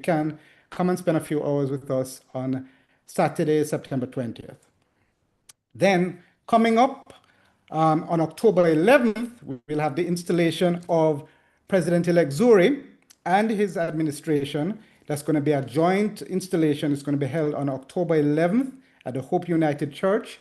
can, come and spend a few hours with us on Saturday, September 20th. Then, coming up on October 11th, we'll have the installation of President-elect Zuri and his administration. That's going to be a joint installation. It's going to be held on October 11th at the Hope United Church.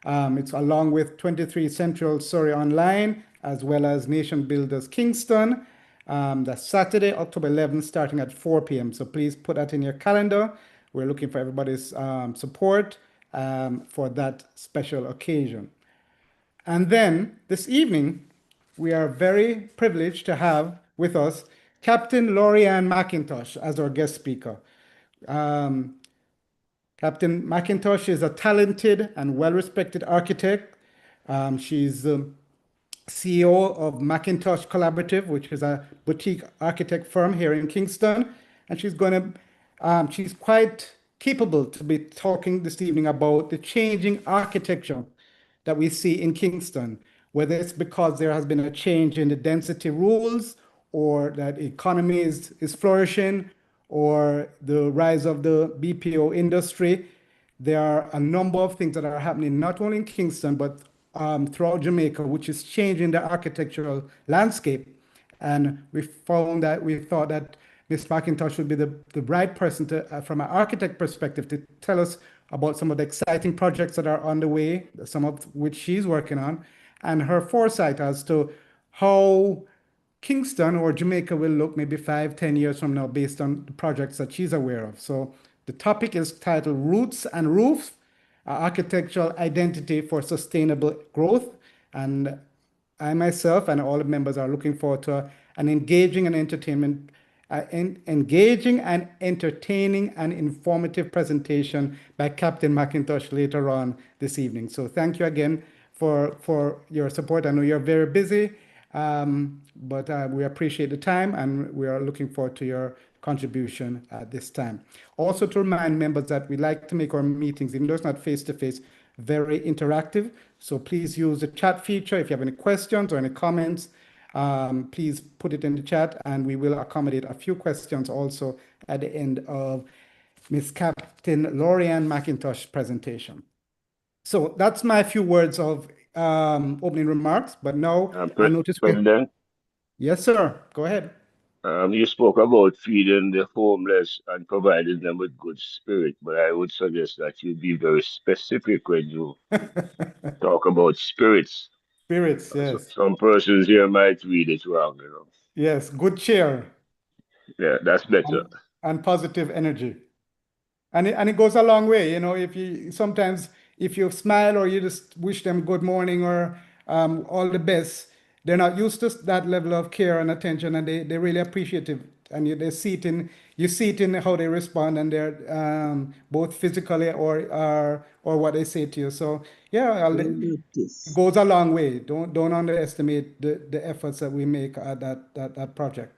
It's along with 23 Central Surrey Online, as well as Nation Builders Kingston. That's Saturday, October 11th, starting at 4 p.m. So please put that in your calendar. We're looking for everybody's support for that special occasion. And then this evening, we are very privileged to have with us Captain Lorie-Ann McIntosh as our guest speaker. Captain McIntosh is a talented and well-respected architect. She's the CEO of McIntosh Collaborative, which is a boutique architect firm here in Kingston. And she's quite capable to be talking this evening about the changing architecture that we see in Kingston, whether it's because there has been a change in the density rules, or that the economy is flourishing, or the rise of the BPO industry. There are a number of things that are happening not only in Kingston, but throughout Jamaica, which is changing the architectural landscape. And we thought that Ms. McIntosh would be the right person to, from an architect perspective, to tell us about some of the exciting projects that are on the way, some of which she's working on, and her foresight as to how Kingston or Jamaica will look maybe 5-10 years from now based on the projects that she's aware of. So the topic is titled Roots and Roofs, Architectural Identity for Sustainable Growth. And I myself and all the members are looking forward to an engaging and entertaining and informative presentation by Captain McIntosh later on this evening. So thank you again for your support. I know you're very busy, but we appreciate the time, and we are looking forward to your contribution at this time. Also, to remind members that we like to make our meetings, even though it's not face-to-face, very interactive. So please use the chat feature. If you have any questions or any comments, please put it in the chat, and we will accommodate a few questions also at the end of Ms. Captain Lorie-Ann McIntosh's presentation. So that's my few words of opening remarks, but now I notice... President? Yes, sir. Go ahead. You spoke about feeding the homeless and providing them with good spirit, but I would suggest that you be very specific when you talk about spirits. Spirits, yes. Some persons here might read it wrong, you know. Yes, good cheer. Yeah, that's better. And positive energy. And it goes a long way, you know. If you smile or you just wish them good morning or all the best, they're not used to that level of care and attention, and they really appreciate it. And you see it in how they respond, and they're both physically or what they say to you. So yeah, it goes a long way. Don't underestimate the efforts that we make at that project.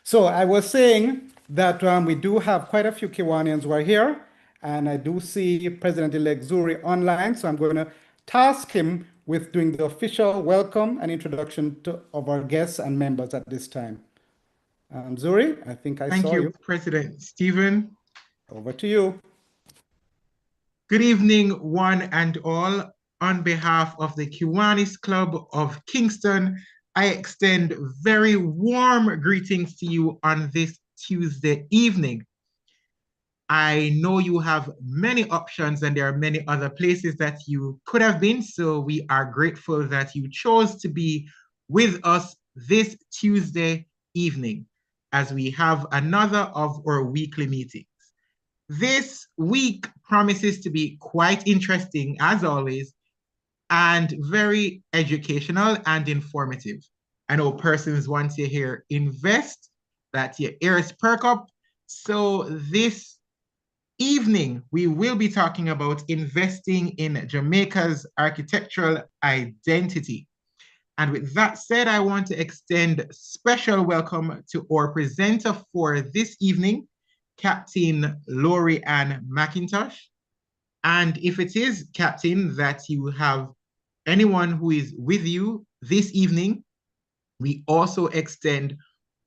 So I was saying that we do have quite a few Kiwanians who are here, and I do see President-elect Zuri online. So I'm going to task him with doing the official welcome and introduction of our guests and members at this time. Zuri, I think I saw you. Thank you, President Stephen. Over to you. Good evening, one and all. On behalf of the Kiwanis Club of Kingston, I extend very warm greetings to you on this Tuesday evening. I know you have many options and there are many other places that you could have been, so we are grateful that you chose to be with us this Tuesday evening as we have another of our weekly meetings. This week promises to be quite interesting, as always, and very educational and informative. I know persons want to hear invest, that your ears perk up. So this evening, we will be talking about investing in Jamaica's architectural identity. And with that said, I want to extend special welcome to our presenter for this evening, Captain Lorie-Ann McIntosh. And if it is, Captain, that you have anyone who is with you this evening, we also extend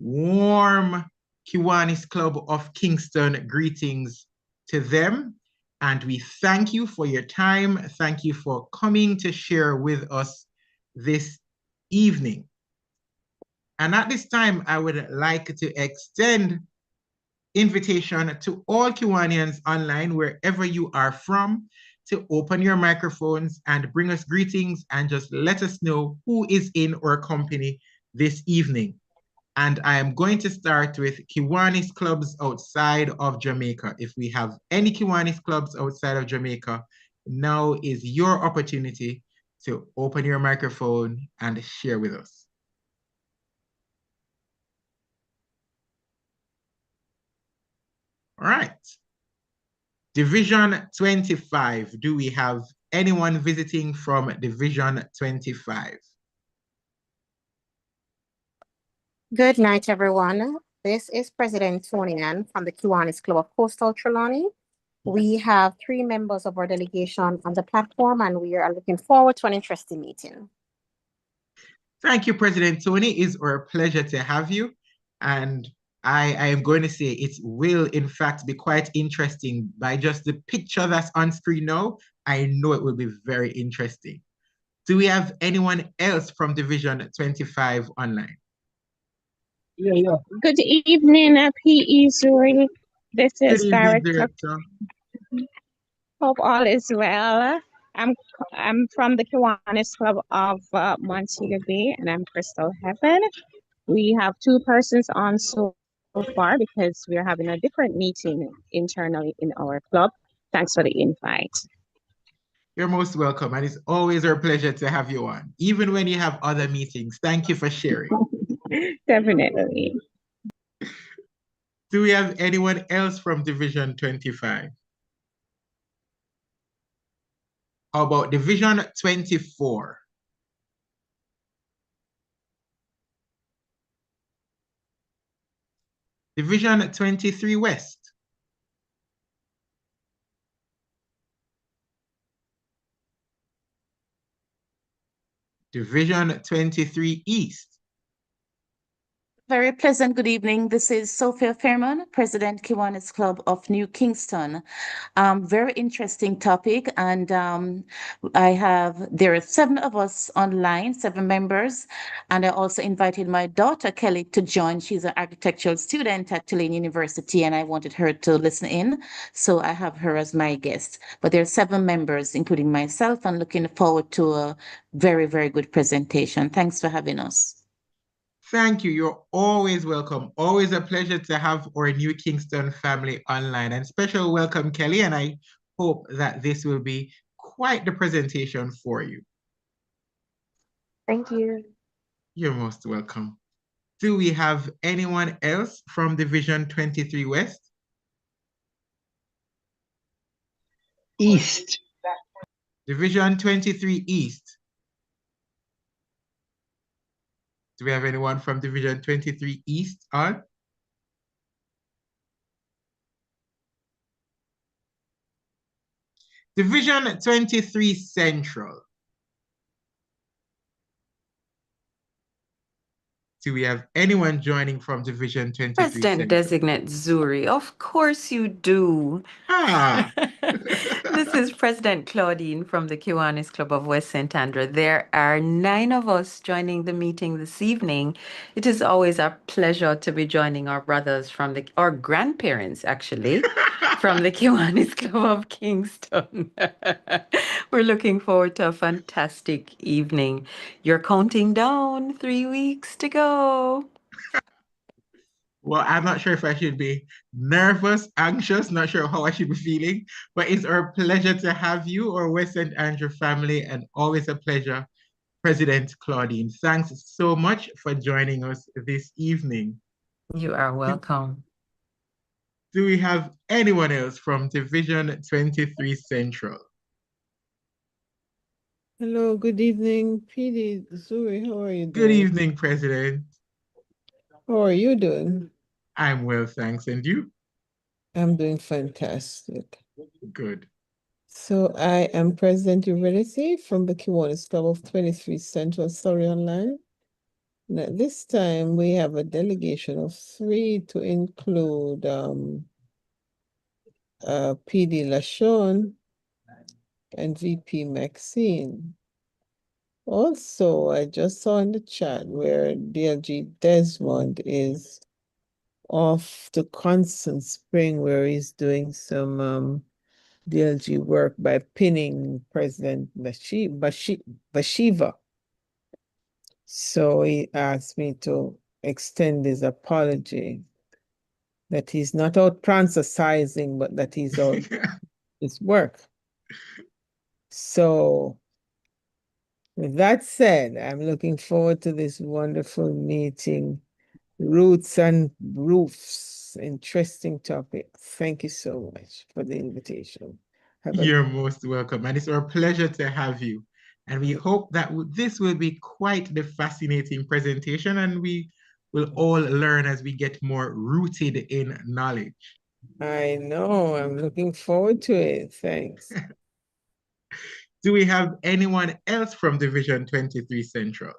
warm Kiwanis Club of Kingston, greetings to them. And we thank you for your time. Thank you for coming to share with us this evening. And at this time, I would like to extend invitation to all Kiwanians online, wherever you are from, to open your microphones and bring us greetings and just let us know who is in our company this evening. And I am going to start with Kiwanis clubs outside of Jamaica. If we have any Kiwanis clubs outside of Jamaica, now is your opportunity to open your microphone and share with us. All right. Division 25. Do we have anyone visiting from Division 25? Good night, everyone. This is President Lorie-Ann from the Kiwanis Club of Coastal Trelawney. We have 3 members of our delegation on the platform, and we are looking forward to an interesting meeting. Thank you, President Tony. It's our pleasure to have you. And I am going to say it will, in fact, be quite interesting. By just the picture that's on screen now, I know it will be very interesting. Do we have anyone else from Division 25 online? Yeah. Good evening, PE Zuri. This is Director. Hope all is well. I'm from the Kiwanis Club of Montego Bay, and I'm Crystal Heaven. We have 2 persons on so far because we're having a different meeting internally in our club. Thanks for the invite. You're most welcome, and it's always our pleasure to have you on, even when you have other meetings. Thank you for sharing. Definitely. Do we have anyone else from Division 25? How about Division 24? Division 23 West? Division 23 East? Very pleasant good evening. This is Sophia Fairman, President Kiwanis Club of New Kingston. Very interesting topic, and there are 7 of us online, 7 members, and I also invited my daughter Kelly to join. She's an architectural student at Tulane University, and I wanted her to listen in, so I have her as my guest. But there are 7 members, including myself, and looking forward to a very, very good presentation. Thanks for having us. Thank you. You're always welcome. Always a pleasure to have our New Kingston family online. And special welcome, Kelly. And I hope that this will be quite the presentation for you. Thank you. You're most welcome. Do we have anyone else from Division 23 West? East. Division 23 East. Do we have anyone from Division 23 East on? Division 23 Central. Do we have anyone joining from Division 23 President-designate Zuri, of course you do. This is President Claudine from the Kiwanis Club of West St. Andrew. There are 9 of us joining the meeting this evening. It is always a pleasure to be joining our brothers our grandparents, actually, from the Kiwanis Club of Kingston. We're looking forward to a fantastic evening. You're counting down 3 weeks to go. Well, I'm not sure if I should be nervous, anxious, not sure how I should be feeling, but it's our pleasure to have you, our West St. Andrew family, and always a pleasure, President Claudine. Thanks so much for joining us this evening. You are welcome. Do we have anyone else from Division 23 Central? Hello, good evening, PD Zuri. How are you doing? Good evening, President. How are you doing? I'm well, thanks. And you? I'm doing fantastic. Good. So I am President Eurydice from the Kiwanis Club of 23 Central. Sorry, online. Now, this time we have a delegation of 3 to include PD LaShawn and VP Maxine. Also, I just saw in the chat where DLG Desmond is off to Constant Spring, where he's doing some DLG work by pinning President Bashiva. So he asked me to extend his apology that he's not out transicizing, but that he's out his work. So with that said, I'm looking forward to this wonderful meeting. Roots and roofs, interesting topic. Thank you so much for the invitation. You're most welcome, and it's our pleasure to have you. And we hope that this will be quite the fascinating presentation, and we will all learn as we get more rooted in knowledge. I know, I'm looking forward to it. Thanks. Do we have anyone else from Division 23 Central?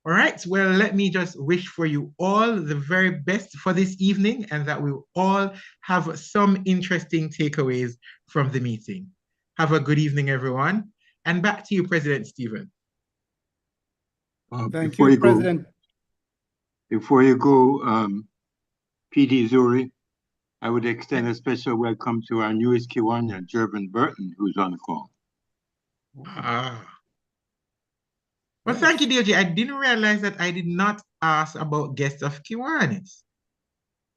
All right, well, let me just wish for you all the very best for this evening, and that we all have some interesting takeaways from the meeting. Have a good evening, everyone. And back to you, President Stephen. Thank you, President. Before you go, PD Zuri, I would extend a special welcome to our newest Kiwanian, Jervin Burton, who's on the call. Well, thank you, DLG. I didn't realize that I did not ask about guest of Kiwanis.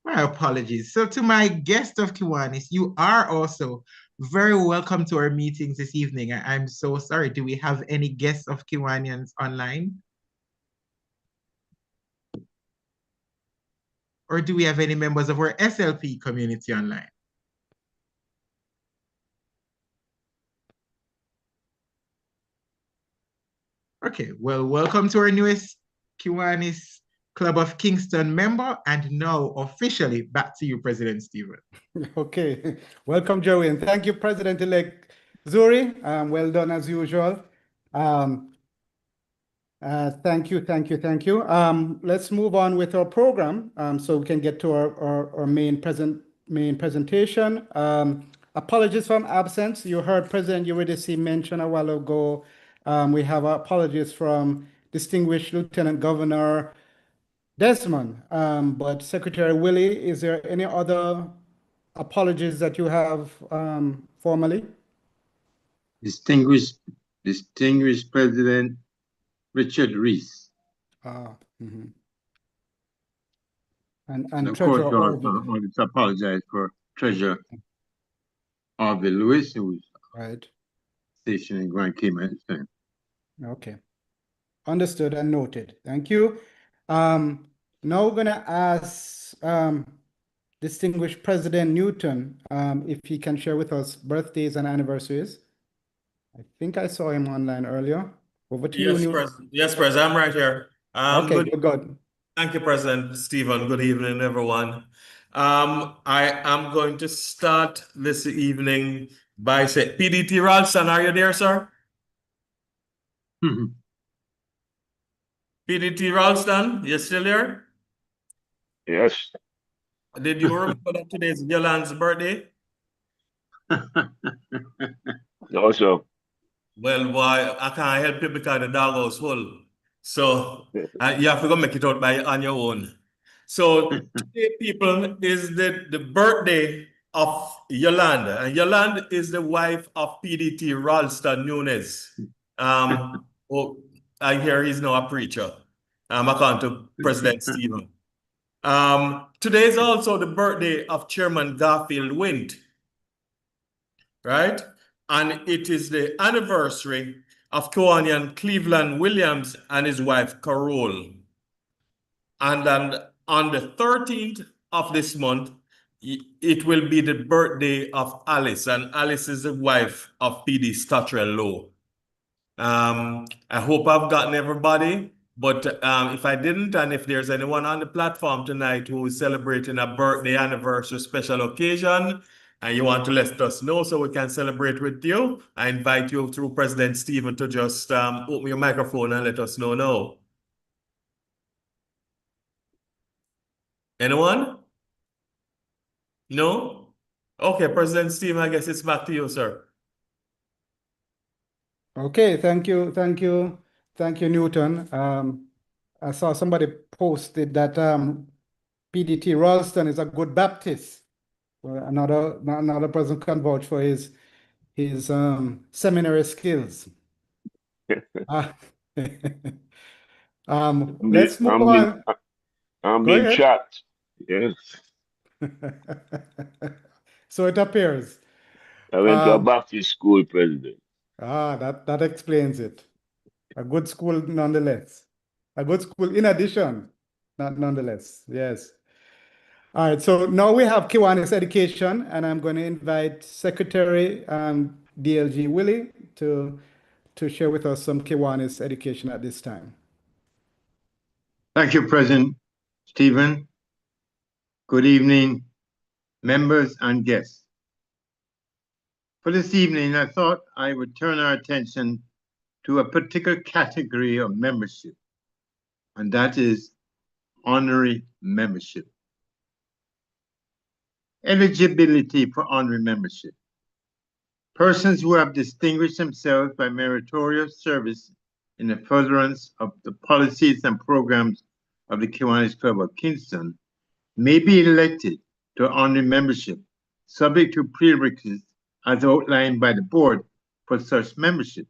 My apologies. So to my guest of Kiwanis, you are also very welcome to our meetings this evening. I'm so sorry. Do we have any guests of Kiwanians online? Or do we have any members of our SLP community online? Okay, well, welcome to our newest Kiwanis Club of Kingston member, and now officially back to you, President Stephen. Okay, welcome, Joey, and thank you, President-elect Zuri. Well done as usual. Thank you. Let's move on with our program so we can get to our main presentation. Apologies from absence. You heard President Eurydice mention a while ago. We have apologies from distinguished Lieutenant Governor Desmond. But Secretary Willie, is there any other apologies that you have formally? Distinguished President Richard Reese. And of Treasurer course, Orville. I want to apologize for Treasurer Orville Lewis, who's stationed in Grand Cayman. Okay. Understood and noted. Thank you. Now we're going to ask distinguished President Newton if he can share with us birthdays and anniversaries. I think I saw him online earlier. Over to you, Newton. Yes, President, I'm right here. Okay, good. Thank you, President Stephen. Good evening, everyone. I am going to start this evening by saying, PDT Ralston, are you there, sir? PDT Ralston, you still there? Yes. Did you remember that today is Yolanda's birthday? No, sir. Well, boy, I can't help you because the dog was full. So you have to go make it out on your own. So today, people, is the birthday of Yolanda. And Yolanda is the wife of PDT Ralston Nunes. Oh, I hear he's now a preacher. According to President Stephen. Today is also the birthday of Chairman Garfield Wint. Right? And it is the anniversary of Kiwanian Cleveland Williams and his wife, Carol. And then on the 13th of this month, it will be the birthday of Alice. And Alice is the wife of PD Stottrell Lowe. I hope I've gotten everybody. But if I didn't, and if there's anyone on the platform tonight who is celebrating a birthday, anniversary, special occasion, and you want to let us know so we can celebrate with you, I invite you through President Stephen to just open your microphone and let us know now. Anyone? No? Okay, President Stephen, I guess it's back to you, sir. Okay, thank you, Newton. I saw somebody posted that PDT Ralston is a good Baptist. Well, another person can vouch for his seminary skills. Let's move on. I'm Go being ahead. trapped. Yes. So it appears. I went to a Baptist school, President. That explains it. A good school nonetheless. A good school in addition, not nonetheless. Yes. All right, so now we have Kiwanis Education, and I'm going to invite Secretary DLG Willie to share with us some Kiwanis Education at this time. Thank you, President Stephen. Good evening, members and guests. For this evening, I thought I would turn our attention to a particular category of membership, and that is honorary membership. Eligibility for honorary membership. Persons who have distinguished themselves by meritorious service in the furtherance of the policies and programs of the Kiwanis Club of Kingston may be elected to honorary membership, subject to prerequisites as outlined by the board for such membership.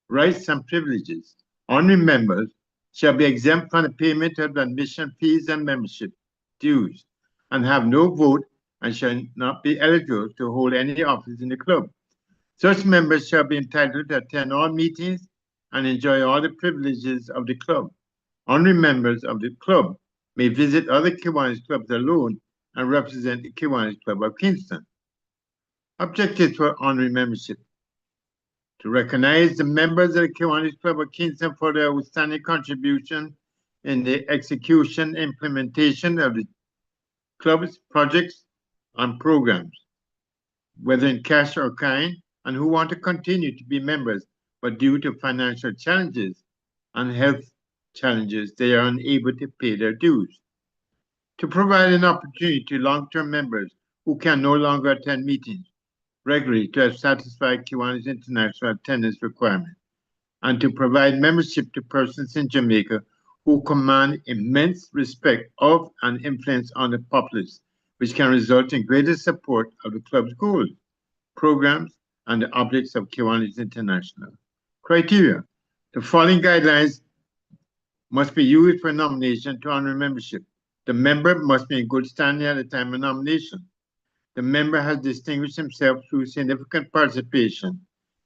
Rights and privileges. Honorary members shall be exempt from the payment of admission fees and membership dues, and have no vote and shall not be eligible to hold any office in the club. Such members shall be entitled to attend all meetings and enjoy all the privileges of the club. Honorary members of the club may visit other Kiwanis clubs alone and represent the Kiwanis Club of Kingston. Objectives for honorary membership: to recognize the members of the Kiwanis Club of Kingston for their outstanding contribution in the execution and implementation of the club's projects and programs, whether in cash or kind, and who want to continue to be members, but due to financial challenges and health challenges, they are unable to pay their dues. To provide an opportunity to long-term members who can no longer attend meetings regularly to have satisfied Kiwanis International attendance requirement, and to provide membership to persons in Jamaica who command immense respect of and influence on the populace, which can result in greater support of the club's goals, programs, and the objects of Kiwanis International. Criteria: the following guidelines must be used for nomination to honorary membership. The member must be in good standing at the time of nomination. The member has distinguished himself through significant participation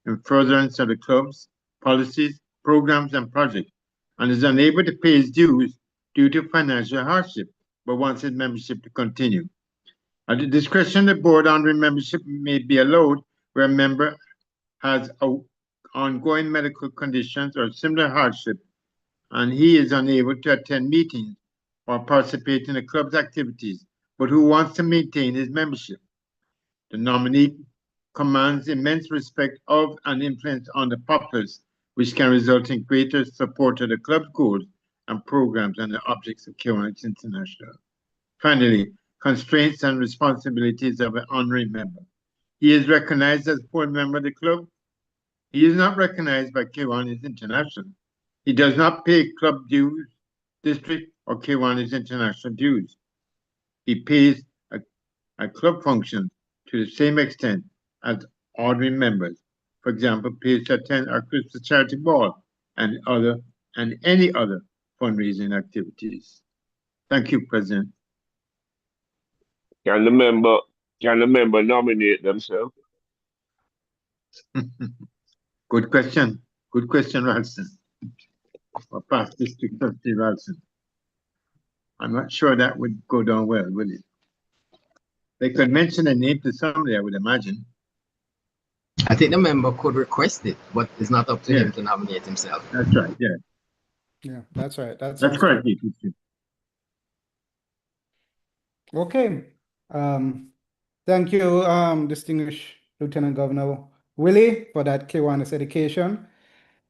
in furtherance of the club's policies, programs, and projects, and is unable to pay his dues due to financial hardship, but wants his membership to continue. At the discretion of the board, honorary membership may be allowed where a member has ongoing medical conditions or similar hardship, and he is unable to attend meetings or participate in the club's activities, but who wants to maintain his membership. The nominee commands immense respect of and influence on the populace, which can result in greater support of the club's goals and programs and the objects of Kiwanis International. Finally, constraints and responsibilities of an honorary member. He is recognized as a full member of the club. He is not recognized by Kiwanis International. He does not pay club dues, district, or Kiwanis International dues. He pays a club function to the same extent as ordinary members. For example, pays to attend our Christmas charity ball and any other fundraising activities. Thank you, President. Can the member nominate themselves? Good question. Good question, Ralston. Or past district trustee Ralston. I'm not sure that would go down well, will it? They could mention a name to somebody, I would imagine. I think the member could request it, but it's not up to him to nominate himself. That's right, yeah. Yeah, that's right. That's correct. Okay. Thank you, distinguished Lieutenant Governor Willie, for that Kiwanis education.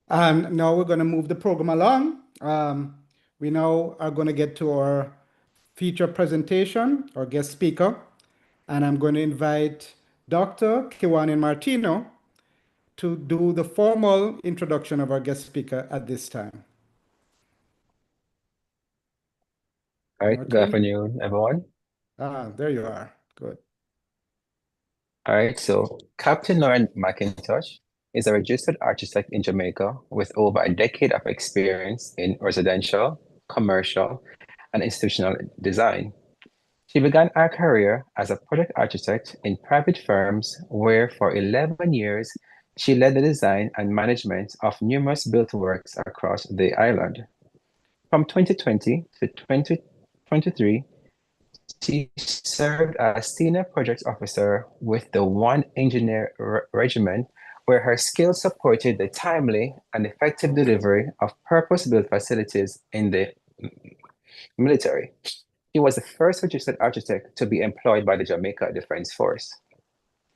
And now we're going to move the program along. We now are going to get to our feature presentation, our guest speaker, and I'm going to invite Dr. Kiwanis Martino to do the formal introduction of our guest speaker at this time. All right, good afternoon, everyone. There you are. Good. All right, so Captain Lorie-Ann McIntosh is a registered architect in Jamaica with over a decade of experience in residential, commercial, and institutional design. She began her career as a project architect in private firms where for 11 years, she led the design and management of numerous built works across the island. From 2020 to 2023, she served as Senior Project Officer with the One Engineer Regiment, where her skills supported the timely and effective delivery of purpose-built facilities in the military. She was the first registered architect to be employed by the Jamaica Defense Force.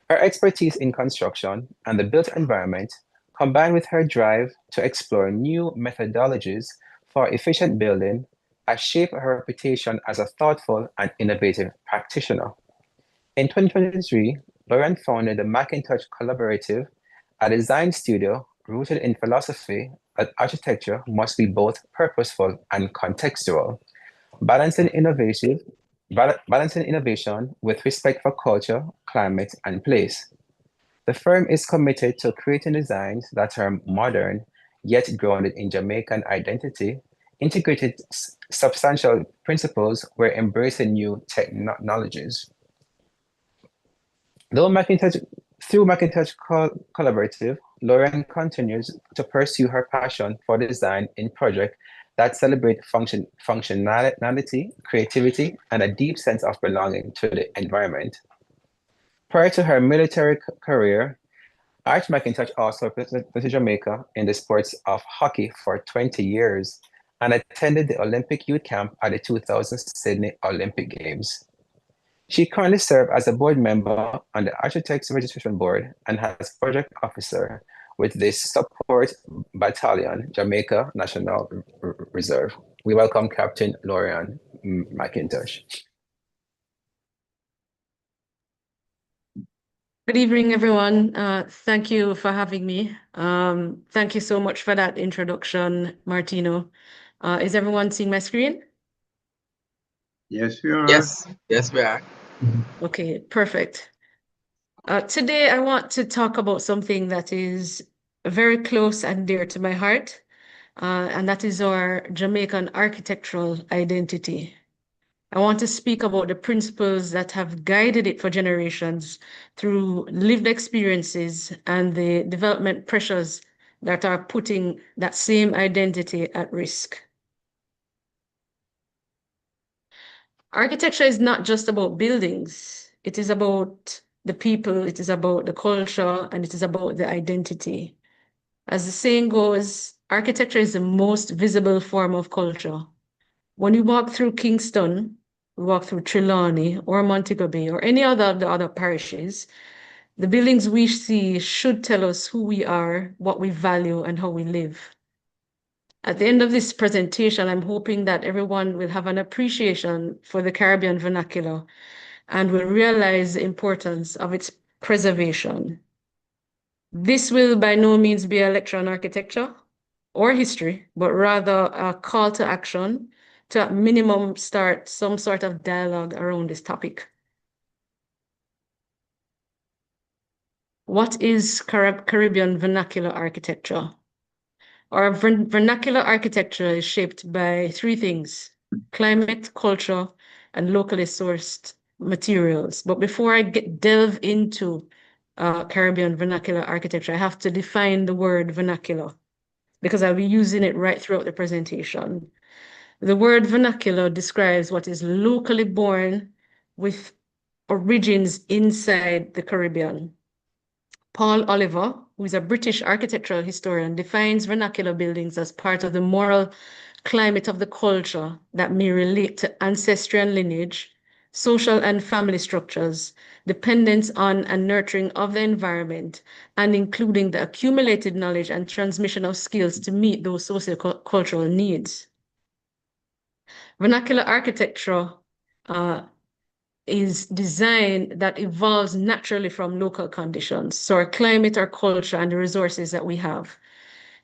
Her expertise in construction and the built environment, combined with her drive to explore new methodologies for efficient building, has shaped her reputation as a thoughtful and innovative practitioner. In 2023, Lorie-Ann founded the McIntosh Collaborative, a design studio rooted in philosophy that architecture must be both purposeful and contextual, balancing innovation with respect for culture, climate, and place. The firm is committed to creating designs that are modern, yet grounded in Jamaican identity, integrated substantial principles where embracing new technologies. Through McIntosh Collaborative, Lorie-Ann continues to pursue her passion for design in projects that celebrate functionality, creativity, and a deep sense of belonging to the environment. Prior to her military career, Arch McIntosh also represented Jamaica in the sports of hockey for 20 years and attended the Olympic Youth Camp at the 2000 Sydney Olympic Games. She currently serves as a board member on the Architects Registration Board and as project officer with the Support Battalion, Jamaica National Reserve. We welcome Captain Lorie-Ann McIntosh. Good evening, everyone. Thank you for having me. Thank you so much for that introduction, Martino. Is everyone seeing my screen? Yes, we are. Yes, we are. Okay, perfect. Today, I want to talk about something that is very close and dear to my heart, and that is our Jamaican architectural identity. I want to speak about the principles that have guided it for generations through lived experiences and the development pressures that are putting that same identity at risk. Architecture is not just about buildings. It is about the people, it is about the culture, and it is about the identity. As the saying goes, architecture is the most visible form of culture. When you walk through Kingston, we walk through Trelawney or Montego Bay or any other of the other parishes, the buildings we see should tell us who we are, what we value, and how we live. At the end of this presentation, I'm hoping that everyone will have an appreciation for the Caribbean vernacular and will realize the importance of its preservation. This will by no means be a lecture on architecture or history, but rather a call to action to at minimum start some sort of dialogue around this topic. What is Caribbean vernacular architecture? Our vernacular architecture is shaped by three things: climate, culture, and locally sourced materials. But before I delve into Caribbean vernacular architecture, I have to define the word vernacular because I'll be using it right throughout the presentation. The word vernacular describes what is locally born with origins inside the Caribbean. Paul Oliver, who is a British architectural historian, defines vernacular buildings as part of the moral climate of the culture that may relate to ancestry and lineage, social and family structures, dependence on and nurturing of the environment, and including the accumulated knowledge and transmission of skills to meet those socio-cultural needs. Vernacular architecture is design that evolves naturally from local conditions, so our climate, our culture, and the resources that we have.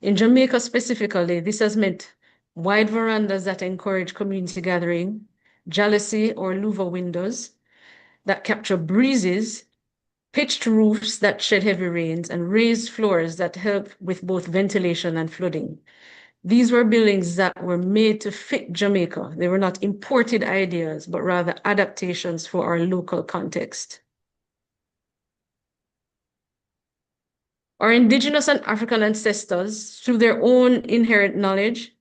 In Jamaica specifically, this has meant wide verandas that encourage community gathering, jalousie or louver windows that capture breezes, pitched roofs that shed heavy rains, and raised floors that help with both ventilation and flooding. These were buildings that were made to fit Jamaica. They were not imported ideas, but rather adaptations for our local context. Our indigenous and African ancestors, through their own inherent knowledge,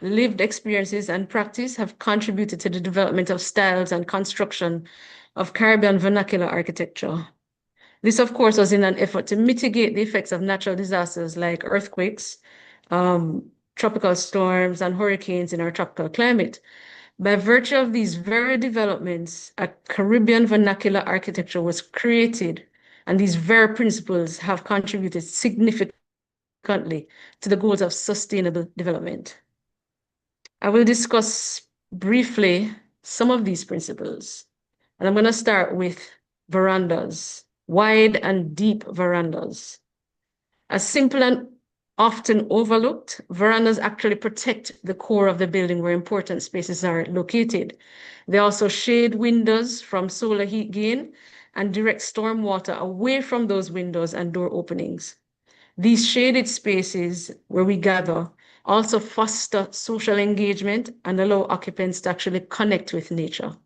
lived experiences, and practice, have contributed to the development of styles and construction of Caribbean vernacular architecture. This, of course, was in an effort to mitigate the effects of natural disasters like earthquakes, tropical storms, and hurricanes in our tropical climate. By virtue of these very developments, a Caribbean vernacular architecture was created, and these very principles have contributed significantly to the goals of sustainable development. I will discuss briefly some of these principles, and I'm going to start with verandas, wide and deep verandas. As simple and often overlooked, verandas actually protect the core of the building where important spaces are located. They also shade windows from solar heat gain and direct storm water away from those windows and door openings. These shaded spaces where we gather also foster social engagement and allow occupants to actually connect with nature.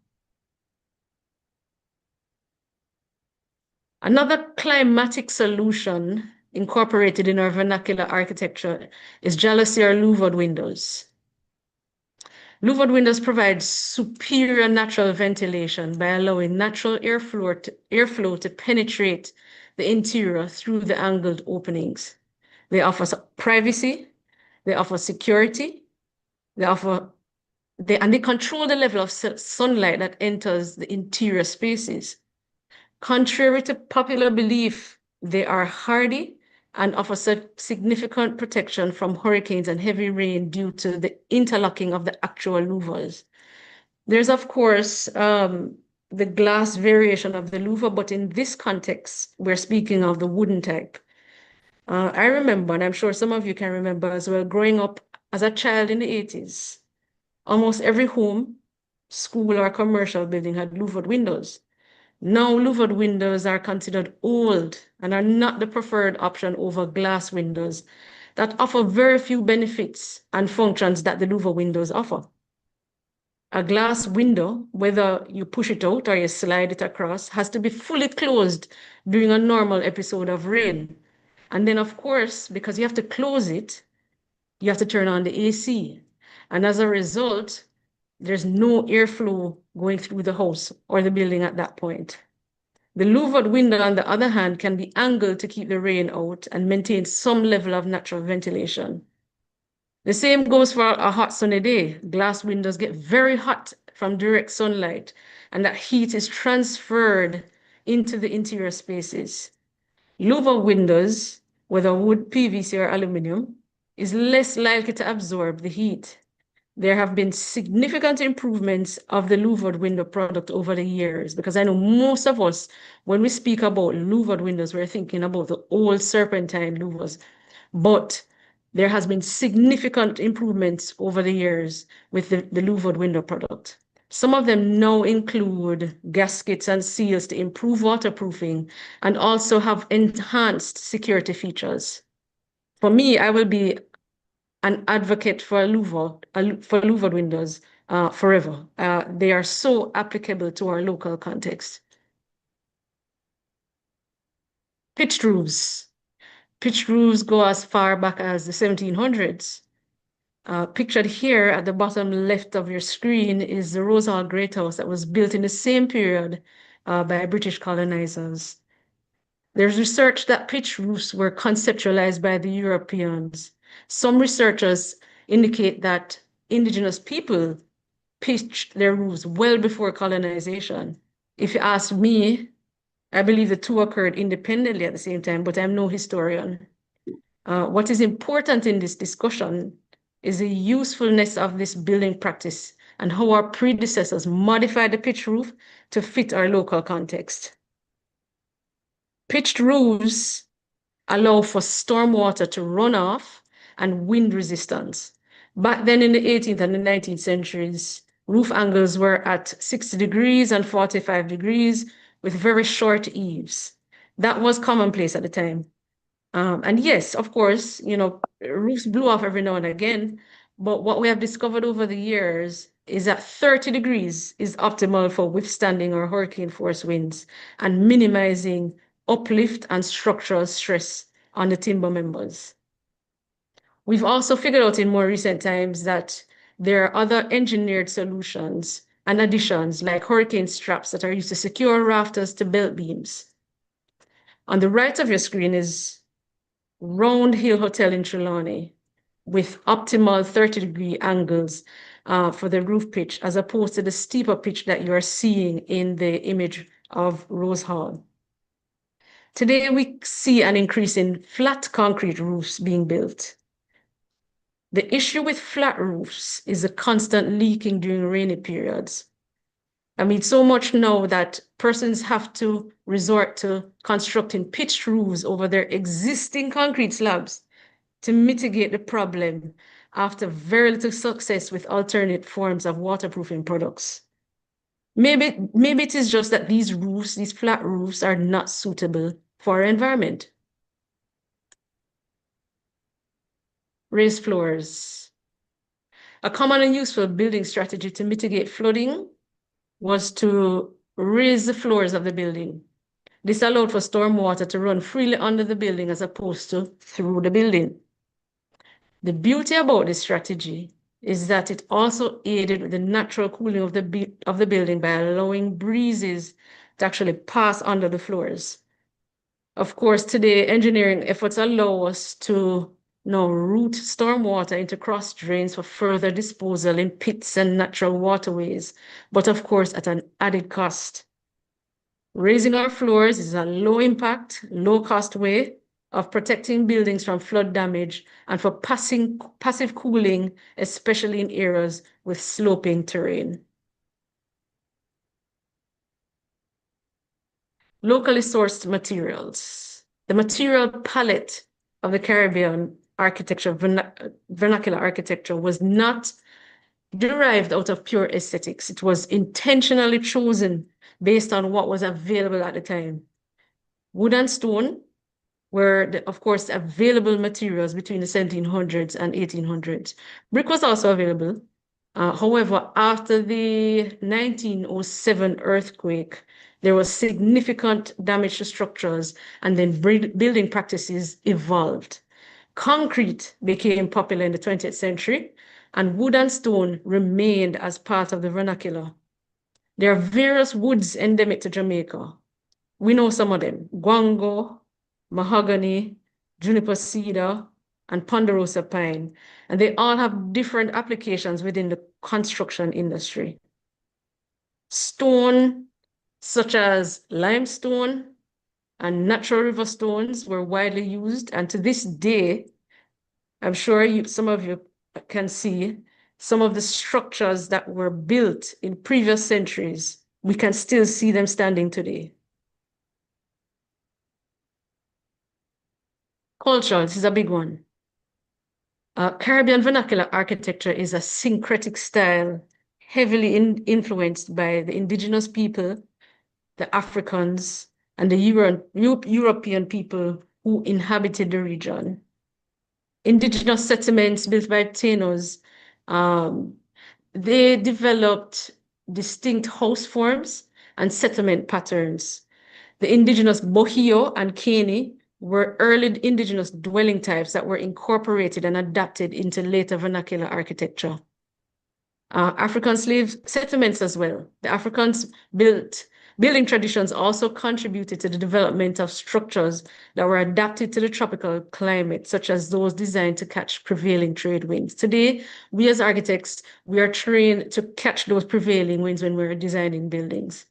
Another climatic solution incorporated in our vernacular architecture is jalousie or louvered windows. Louvered windows provide superior natural ventilation by allowing natural airflow to penetrate the interior through the angled openings. They offer privacy, they offer security, and they control the level of sunlight that enters the interior spaces. Contrary to popular belief, they are hardy and offer significant protection from hurricanes and heavy rain due to the interlocking of the actual louvers. There's, of course, the glass variation of the louver, but in this context, we're speaking of the wooden type. I remember, and I'm sure some of you can remember as well, growing up as a child in the 80s, almost every home, school, or commercial building had louvered windows. Now, louvered windows are considered old and are not the preferred option over glass windows that offer very few benefits and functions that the louver windows offer. A glass window, whether you push it out or you slide it across, has to be fully closed during a normal episode of rain. And then, of course, because you have to close it, you have to turn on the AC. And as a result, there's no airflow going through the house or the building at that point. The louvered window, on the other hand, can be angled to keep the rain out and maintain some level of natural ventilation. The same goes for a hot sunny day. Glass windows get very hot from direct sunlight, and that heat is transferred into the interior spaces. Louver windows, whether wood, PVC, or aluminum, is less likely to absorb the heat. There have been significant improvements of the louvered window product over the years, because I know most of us, when we speak about louvered windows, we're thinking about the old serpentine louvers. But there has been significant improvements over the years with the louvered window product. Some of them now include gaskets and seals to improve waterproofing and also have enhanced security features. For me, I will be an advocate for louvered windows forever. They are so applicable to our local context. Pitched roofs. Pitched roofs go as far back as the 1700s. Pictured here at the bottom left of your screen is the Rose Hall Great House that was built in the same period by British colonizers. There's research that pitched roofs were conceptualized by the Europeans. Some researchers indicate that indigenous people pitched their roofs well before colonization. If you ask me, I believe the two occurred independently at the same time, but I'm no historian. What is important in this discussion is the usefulness of this building practice and how our predecessors modified the pitched roof to fit our local context. Pitched roofs allow for stormwater to run off and wind resistance. Back then in the 18th and the 19th centuries, roof angles were at 60 degrees and 45 degrees with very short eaves. That was commonplace at the time. And yes, of course, you know, roofs blew off every now and again, but what we have discovered over the years is that 30 degrees is optimal for withstanding our hurricane force winds and minimizing uplift and structural stress on the timber members. We've also figured out in more recent times that there are other engineered solutions and additions like hurricane straps that are used to secure rafters to belt beams. On the right of your screen is Round Hill Hotel in Trelawney with optimal 30-degree angles for the roof pitch, as opposed to the steeper pitch that you are seeing in the image of Rose Hall. Today, we see an increase in flat concrete roofs being built. The issue with flat roofs is the constant leaking during rainy periods. I mean, so much now that persons have to resort to constructing pitched roofs over their existing concrete slabs to mitigate the problem after very little success with alternate forms of waterproofing products. Maybe it is just that these roofs, these flat roofs, are not suitable for our environment. Raised floors. A common and useful building strategy to mitigate flooding was to raise the floors of the building. This allowed for storm water to run freely under the building as opposed to through the building. The beauty about this strategy is that it also aided with the natural cooling of the building by allowing breezes to actually pass under the floors. Of course, today, engineering efforts allow us to now route stormwater into cross drains for further disposal in pits and natural waterways, but of course, at an added cost. Raising our floors is a low impact, low cost way of protecting buildings from flood damage and for passive cooling, especially in areas with sloping terrain. Locally sourced materials. The material palette of the Caribbean architecture, vernacular architecture, was not derived out of pure aesthetics. It was intentionally chosen based on what was available at the time. Wood and stone were, of course, available materials between the 1700s and 1800s. Brick was also available. However, after the 1907 earthquake, there was significant damage to structures, and then building practices evolved. Concrete became popular in the 20th century, and wood and stone remained as part of the vernacular. There are various woods endemic to Jamaica. We know some of them: guango, mahogany, juniper cedar, and ponderosa pine, and they all have different applications within the construction industry. Stone, such as limestone and natural river stones, were widely used, and to this day, I'm sure some of you can see some of the structures that were built in previous centuries. We can still see them standing today. Culture, this is a big one. Caribbean vernacular architecture is a syncretic style, heavily influenced by the indigenous people, the Africans, and the European people who inhabited the region. Indigenous settlements built by Taínos, they developed distinct house forms and settlement patterns. The indigenous bohio and cane were early indigenous dwelling types that were incorporated and adapted into later vernacular architecture. African slave settlements as well. The Africans built Building traditions also contributed to the development of structures that were adapted to the tropical climate, such as those designed to catch prevailing trade winds. Today, we as architects, we are trained to catch those prevailing winds when we're designing buildings.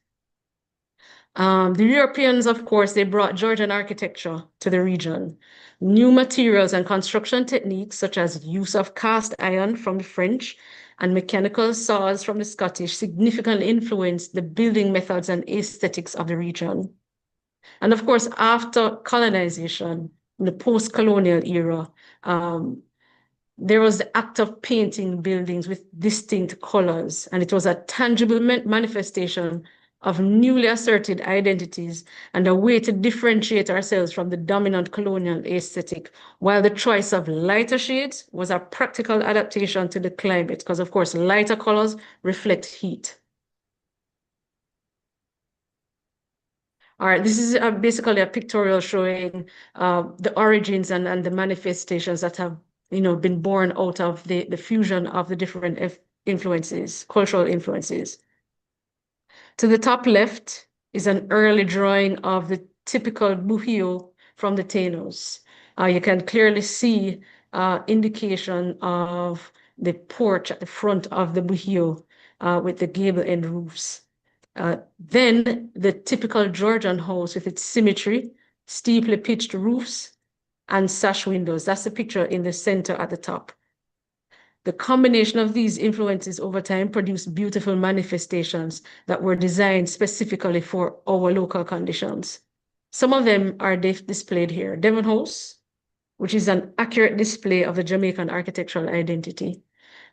The Europeans, of course, they brought Georgian architecture to the region. New materials and construction techniques, such as use of cast iron from the French and mechanical saws from the Scottish, significantly influenced the building methods and aesthetics of the region. And of course, after colonization, in the post-colonial era, there was the act of painting buildings with distinct colors, and it was a tangible manifestation of newly asserted identities and a way to differentiate ourselves from the dominant colonial aesthetic, while the choice of lighter shades was a practical adaptation to the climate, because of course, lighter colors reflect heat. All right, this is basically a pictorial showing the origins and the manifestations that have been born out of the fusion of the different influences, cultural influences. To the top left is an early drawing of the typical bujio from the Taínos. You can clearly see indication of the porch at the front of the bujio with the gable end roofs. Then the typical Georgian house with its symmetry, steeply pitched roofs, and sash windows. That's the picture in the center at the top. The combination of these influences over time produced beautiful manifestations that were designed specifically for our local conditions. Some of them are displayed here. Devon House, which is an accurate display of the Jamaican architectural identity.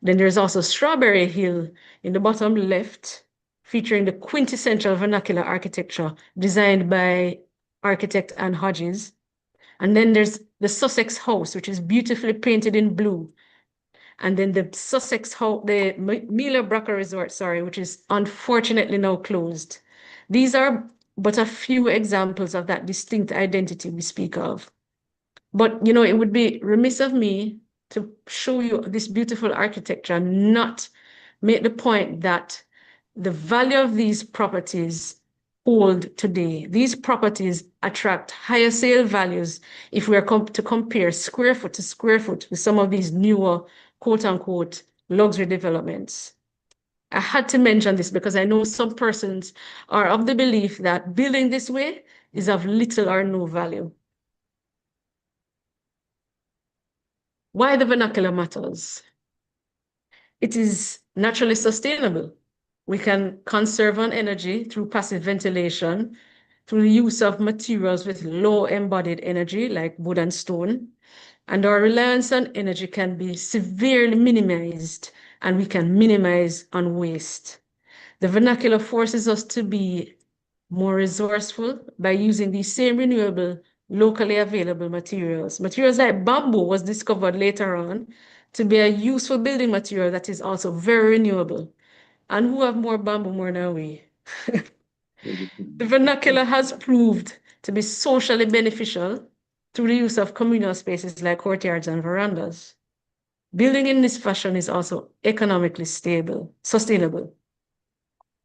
Then there's also Strawberry Hill in the bottom left, featuring the quintessential vernacular architecture designed by architect Anne Hodges. And then there's the Sussex House, which is beautifully painted in blue. And then the Sussex House, the Mila Braca Resort, which is unfortunately now closed. These are but a few examples of that distinct identity we speak of. But, it would be remiss of me to show you this beautiful architecture and not make the point that the value of these properties hold today. These properties attract higher sale values if we are to compare square foot to square foot with some of these newer, quote unquote, luxury developments. I had to mention this because I know some persons are of the belief that building this way is of little or no value. Why the vernacular matters? It is naturally sustainable. We can conserve on energy through passive ventilation, through the use of materials with low embodied energy like wood and stone. And our reliance on energy can be severely minimized, and we can minimize on waste. The vernacular forces us to be more resourceful by using these same renewable, locally available materials. Materials like bamboo was discovered later on to be a useful building material that is also very renewable. And who have more bamboo more than we? The vernacular has proved to be socially beneficial through the use of communal spaces like courtyards and verandas. Building in this fashion is also economically sustainable.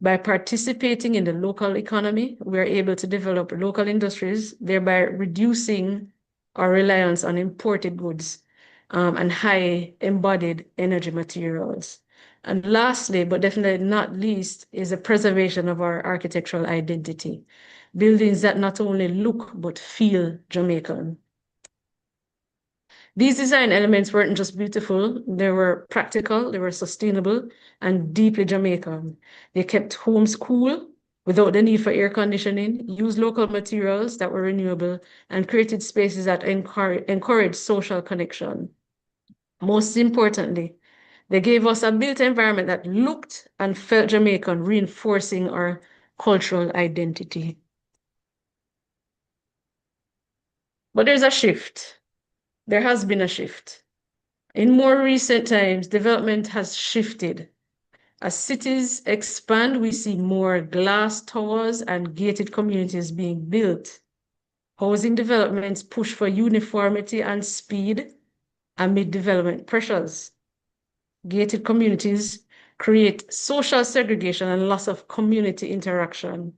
By participating in the local economy, we are able to develop local industries, thereby reducing our reliance on imported goods and high embodied energy materials. And lastly, but definitely not least, is the preservation of our architectural identity. Buildings that not only look, but feel Jamaican. These design elements weren't just beautiful, they were practical, they were sustainable, and deeply Jamaican. They kept homes cool without the need for air conditioning, used local materials that were renewable, and created spaces that encouraged social connection. Most importantly, they gave us a built environment that looked and felt Jamaican, reinforcing our cultural identity. But there's a shift. There has been a shift. In more recent times, development has shifted. As cities expand, we see more glass towers and gated communities being built. Housing developments push for uniformity and speed amid development pressures. Gated communities create social segregation and loss of community interaction.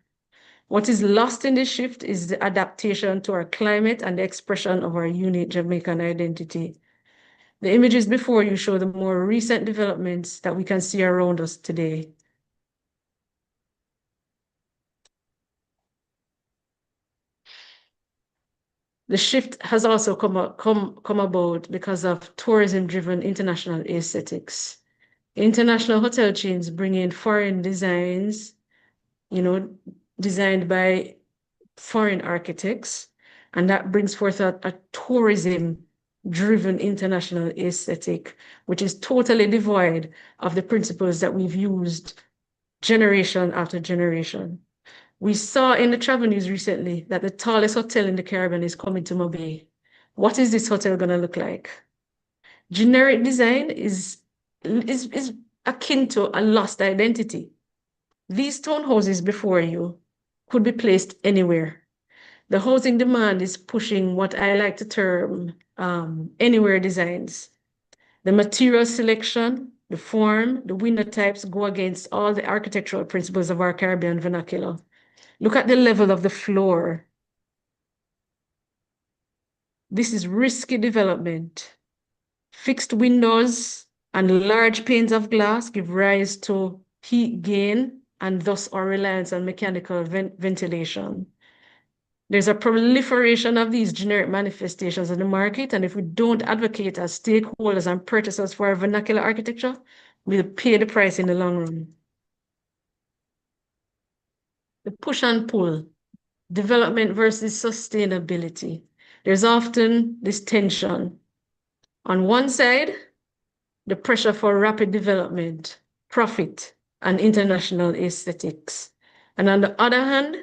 What is lost in this shift is the adaptation to our climate and the expression of our unique Jamaican identity. The images before you show the more recent developments that we can see around us today. The shift has also come about because of tourism-driven international aesthetics. International hotel chains bring in foreign designs, designed by foreign architects, and that brings forth a tourism-driven international aesthetic, which is totally devoid of the principles that we've used generation after generation. We saw in the travel news recently that the tallest hotel in the Caribbean is coming to Mobay. What is this hotel going to look like? Generic design is akin to a lost identity. These townhouses before you could be placed anywhere. The housing demand is pushing what I like to term anywhere designs. The material selection, the form, the window types go against all the architectural principles of our Caribbean vernacular. Look at the level of the floor. This is risky development. Fixed windows and large panes of glass give rise to heat gain and thus our reliance on mechanical ventilation. There's a proliferation of these generic manifestations in the market, and if we don't advocate as stakeholders and purchasers for our vernacular architecture, we'll pay the price in the long run. The push and pull, development versus sustainability. There's often this tension. On one side, the pressure for rapid development, profit, and international aesthetics. And on the other hand,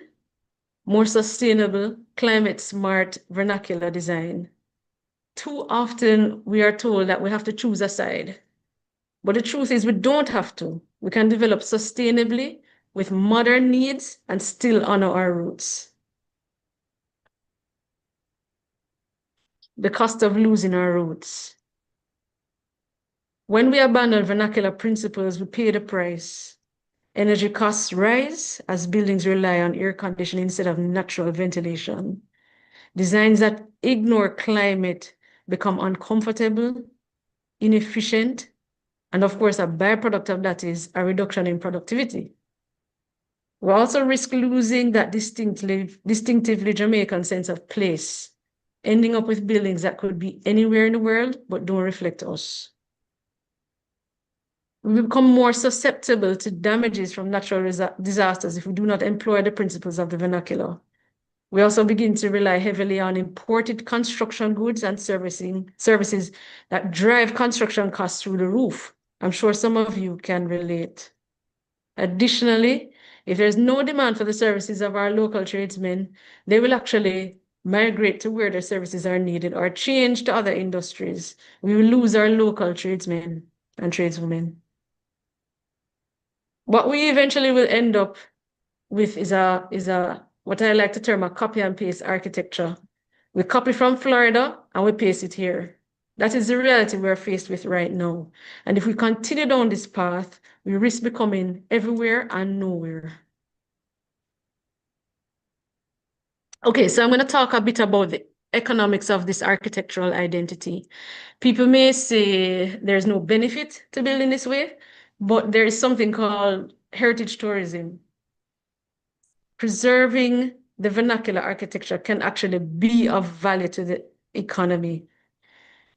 more sustainable, climate-smart vernacular design. Too often, we are told that we have to choose a side. But the truth is we don't have to. We can develop sustainably with modern needs and still honor our roots. The cost of losing our roots. When we abandon vernacular principles, we pay the price. Energy costs rise as buildings rely on air conditioning instead of natural ventilation. Designs that ignore climate become uncomfortable, inefficient, and of course, a byproduct of that is a reduction in productivity. We also risk losing that distinctively Jamaican sense of place, ending up with buildings that could be anywhere in the world, but don't reflect us. We become more susceptible to damages from natural disasters if we do not employ the principles of the vernacular. We also begin to rely heavily on imported construction goods and services that drive construction costs through the roof. I'm sure some of you can relate. Additionally, if there's no demand for the services of our local tradesmen, they will actually migrate to where their services are needed or change to other industries. We will lose our local tradesmen and tradeswomen. What we eventually will end up with is what I like to term a copy and paste architecture. We copy from Florida and we paste it here. That is the reality we're faced with right now. And if we continue down this path, we risk becoming everywhere and nowhere. Okay, so I'm going to talk a bit about the economics of this architectural identity. People may say there's no benefit to building this way, but there is something called heritage tourism. Preserving the vernacular architecture can actually be of value to the economy.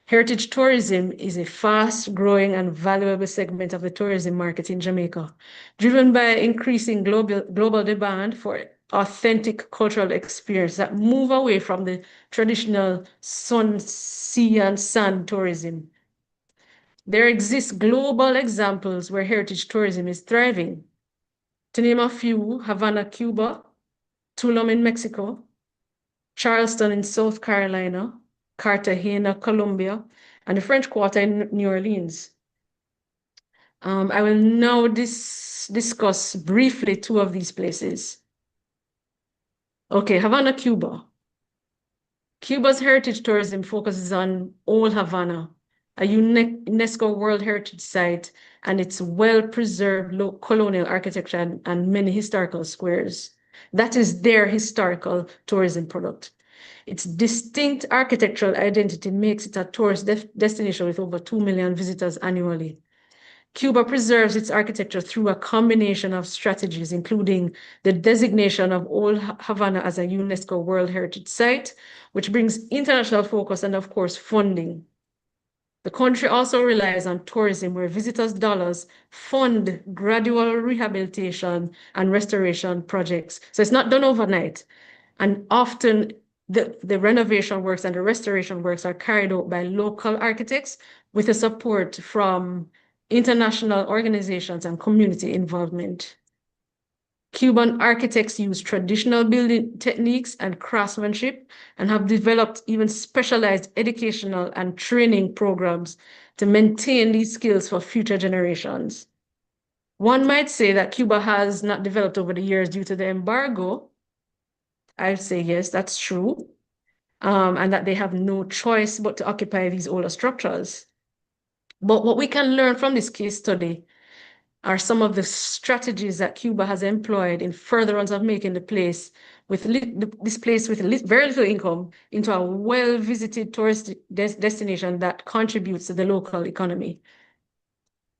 Heritage tourism is a fast-growing and valuable segment of the tourism market in Jamaica, driven by increasing global demand for authentic cultural experience that move away from the traditional sun, sea, and sand tourism. There exist global examples where heritage tourism is thriving. To name a few, Havana, Cuba, Tulum in Mexico, Charleston in South Carolina, Cartagena, Colombia, and the French Quarter in New Orleans. I will now discuss briefly two of these places. Okay, Havana, Cuba. Cuba's heritage tourism focuses on Old Havana, a UNESCO World Heritage Site, and its well-preserved colonial architecture and many historical squares. That is their historical tourism product. Its distinct architectural identity makes it a tourist destination with over 2 million visitors annually. Cuba preserves its architecture through a combination of strategies, including the designation of Old Havana as a UNESCO World Heritage Site, which brings international focus and, of course, funding. The country also relies on tourism, where visitors' dollars fund gradual rehabilitation and restoration projects. So it's not done overnight. And often the renovation works and the restoration works are carried out by local architects with the support from international organizations and community involvement. Cuban architects use traditional building techniques and craftsmanship and have developed even specialized educational and training programs to maintain these skills for future generations. One might say that Cuba has not developed over the years due to the embargo. I'd say yes, that's true, and that they have no choice but to occupy these older structures. But what we can learn from this case study are some of the strategies that Cuba has employed in furtherance of making this place with very little income into a well-visited tourist destination that contributes to the local economy.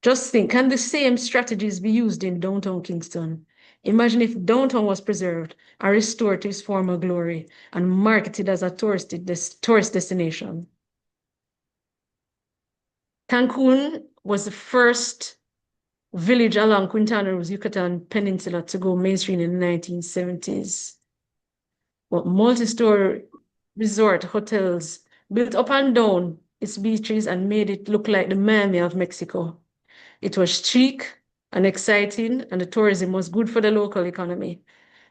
Just think, can the same strategies be used in downtown Kingston? Imagine if downtown was preserved and restored to its former glory and marketed as a tourist destination. Cancun was the first village along Quintana Roo's Yucatan Peninsula to go mainstream in the 1970s. But multi-story resort hotels built up and down its beaches and made it look like the Miami of Mexico. It was chic and exciting, and the tourism was good for the local economy.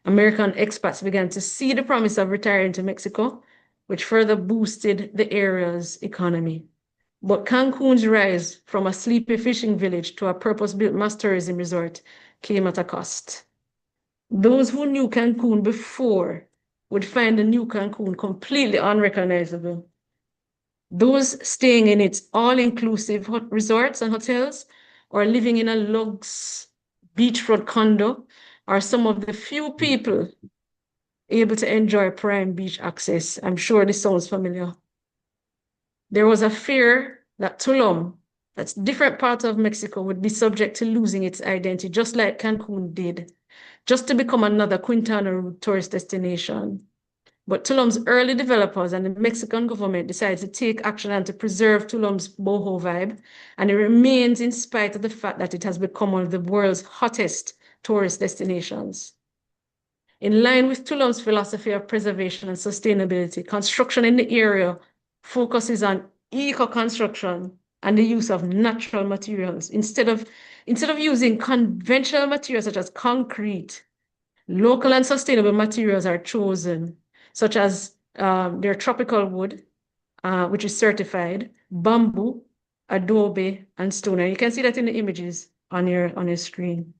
American expats began to see the promise of retiring to Mexico, which further boosted the area's economy. But Cancun's rise from a sleepy fishing village to a purpose-built mass tourism resort came at a cost. Those who knew Cancun before would find the new Cancun completely unrecognizable. Those staying in its all-inclusive resorts and hotels or living in a luxe beachfront condo are some of the few people able to enjoy prime beach access. I'm sure this sounds familiar. There was a fear that Tulum, that's different parts of Mexico, would be subject to losing its identity, just like Cancun did, just to become another Quintana Roo tourist destination. But Tulum's early developers and the Mexican government decided to take action and to preserve Tulum's boho vibe, and it remains in spite of the fact that it has become one of the world's hottest tourist destinations. In line with Tulum's philosophy of preservation and sustainability, construction in the area focuses on eco-construction and the use of natural materials. Instead of using conventional materials such as concrete, local and sustainable materials are chosen, such as their tropical wood, which is certified, bamboo, adobe, and stone. And you can see that in the images on your screen.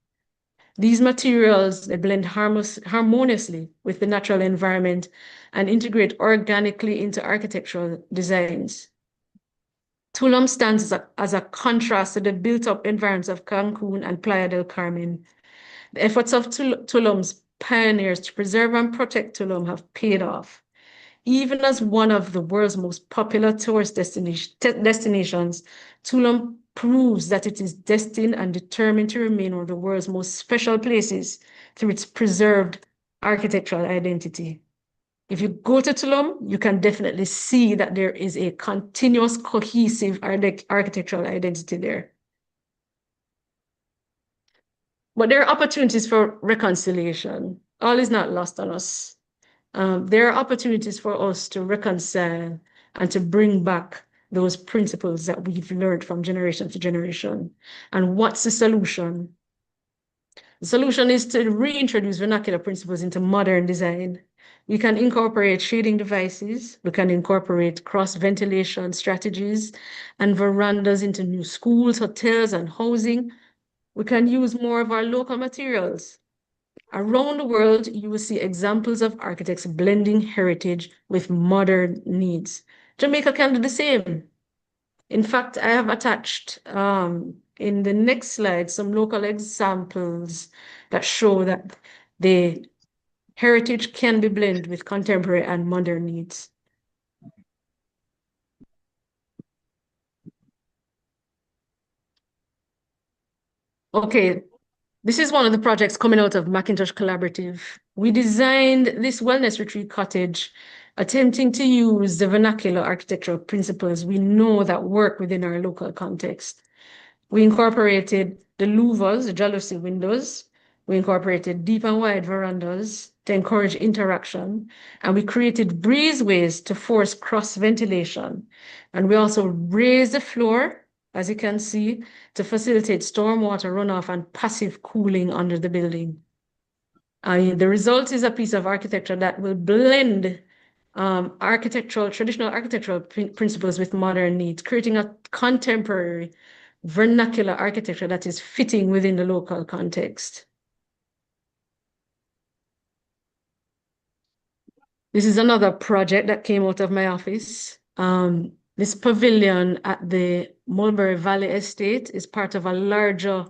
These materials, they blend harmoniously with the natural environment and integrate organically into architectural designs. Tulum stands as a contrast to the built-up environments of Cancun and Playa del Carmen. The efforts of Tulum's pioneers to preserve and protect Tulum have paid off. Even as one of the world's most popular tourist destinations, Tulum proves that it is destined and determined to remain one of the world's most special places through its preserved architectural identity. If you go to Tulum, you can definitely see that there is a continuous, cohesive architectural identity there. But there are opportunities for reconciliation. All is not lost on us. There are opportunities for us to reconcile and to bring back those principles that we've learned from generation to generation. And what's the solution? The solution is to reintroduce vernacular principles into modern design. We can incorporate shading devices. We can incorporate cross-ventilation strategies and verandas into new schools, hotels, and housing. We can use more of our local materials. Around the world, you will see examples of architects blending heritage with modern needs. Jamaica can do the same. In fact, I have attached in the next slide some local examples that show that the heritage can be blended with contemporary and modern needs. Okay, this is one of the projects coming out of McIntosh Collaborative. We designed this wellness retreat cottage, attempting to use the vernacular architectural principles we know that work within our local context. We incorporated the louvers, the jalousie windows. We incorporated deep and wide verandas to encourage interaction. And we created breezeways to force cross ventilation. And we also raised the floor, as you can see, to facilitate stormwater runoff and passive cooling under the building. The result is a piece of architecture that will blend traditional architectural principles with modern needs, creating a contemporary vernacular architecture that is fitting within the local context. This is another project that came out of my office. This pavilion at the Mulberry Valley Estate is part of a larger